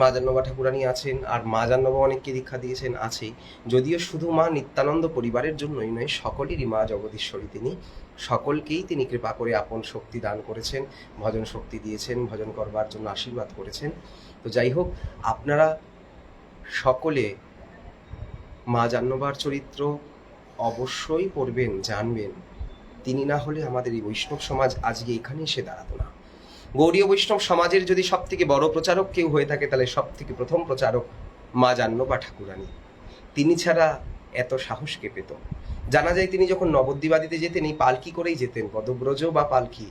মা জাহ্নবী ঠাকুরানী আছেন, আর মা জাহ্নবী অনেককে দীক্ষা দিয়েছেন, আছেই। যদিও শুধু মা নিত্যানন্দ পরিবারের জন্যই নয়, সকলেরই মা জগদীশ্বরী তিনি। সকলকেই তিনি কৃপা করে আপন শক্তি দান করেছেন, ভজন শক্তি দিয়েছেন, ভজন করবার জন্য আশীর্বাদ করেছেন। তো যাই হোক, আপনারা সকলে মা জাহ্নবীর চরিত্র অবশ্যই পড়বেন, জানবেন। তিনি না হলে আমাদের এই বৈষ্ণব সমাজ আজকে এখানে এসে দাঁড়াতো না। গৌড়ীয় বৈষ্ণব সমাজের যদি সব থেকে বড় প্রচারক কেউ হয়ে থাকে, তাহলে সব থেকে প্রথম প্রচারক মা জাহ্নবী ঠাকুরানী। তিনি ছাড়া এত সাহস কে পেত? জানা যায় তিনি যখন নবদ্বীপাদিতে যেতেন, এই পালকি করেই যেতেন, পদব্রজ বা পালকি।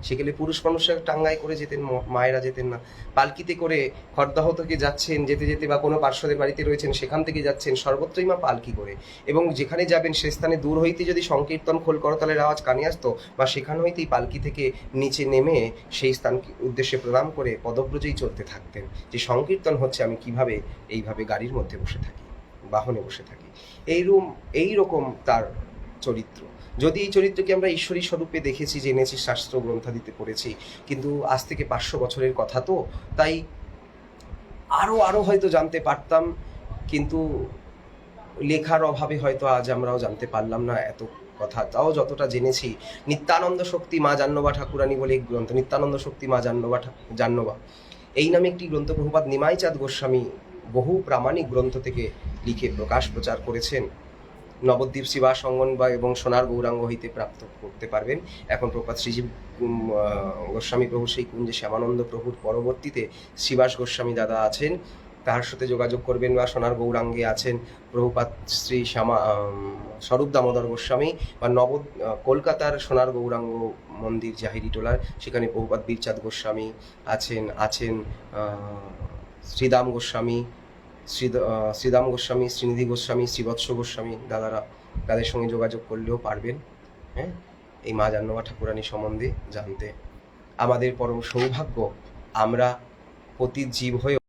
সেখানে পুরুষ মানুষের টাঙ্গায় করে যেতেন, মায়েরা যেতেন না। পালকিতে করে খড়দহ থেকে যাচ্ছেন, যেতে যেতে বা কোনো পার্শ্বদের বাড়িতে রয়েছেন সেখান থেকে যাচ্ছেন, সর্বত্রই মা পালকি করে। এবং যেখানে যাবেন সে স্থানে দূর হইতে যদি সংকীর্তন খোল করতালের আওয়াজ কানে আসতো, বা সেখান হইতেই পালকি থেকে নিচে নেমে সেই স্থান উদ্দেশ্যে প্রণাম করে পদব্রজেই চলতে থাকতেন, যে সংকীর্তন হচ্ছে, আমি কিভাবে এইভাবে গাড়ির মধ্যে বসে থাকি, বাহনে বসে থাকি। এইরকম তার চরিত্র। যদি এই চরিত্রকে আমরা ঈশ্বরী স্বরূপে দেখেছি, জেনেছি, শাস্ত্র গ্রন্থাদিতে পড়েছি, কিন্তু আজ থেকে 500 বছরের কথা, তো তাই আরো হয়তো জানতে পারতাম, কিন্তু লেখার অভাবে হয়তো আজ আমরাও জানতে পারলাম না এত কথা। তাও যতটা জেনেছি, নিত্যানন্দ শক্তি মা জাহ্নবী ঠাকুরানী বলে এক গ্রন্থ, নিত্যানন্দ শক্তি মা জাহ্নবী এই নামে একটি গ্রন্থ প্রভুপাদ নিমাইচাঁদ গোস্বামী বহু প্রামাণিক গ্রন্থ থেকে লিখে প্রচার করেছেন। নবদ্বীপ শিবাস অঙ্গন বা এবং সোনার গৌরাঙ্গ হইতে প্রাপ্ত করতে পারবেন। এখন প্রপাত শ্রীজীব গোস্বামী প্রভু সেই কুঞ্জে শ্যামানন্দ প্রভুর পরবর্তীতে শিবাস গোস্বামী দাদা আছেন, তার সাথে যোগাযোগ করবেন। বা সোনার গৌরাঙ্গে আছেন প্রভুপাত শ্রী স্বরূপ দামোদর গোস্বামী, বা কলকাতার সোনার গৌরাঙ্গ মন্দির জাহিরিটোলার, সেখানে প্রভুপাত বীরচাঁদ গোস্বামী আছেন শ্রীদাম গোস্বামী, শ্রীদাম গোস্বামী, শ্রীনিধি গোস্বামী, শ্রীবৎস গোস্বামী দাদারা, তাদের সঙ্গে যোগাযোগ করলেও পারবেন। হ্যাঁ, এই মা জাহ্নবী ঠাকুরানী সম্বন্ধে জানতে। আমাদের পরম সৌভাগ্য, আমরা পতিত জীব হয়ে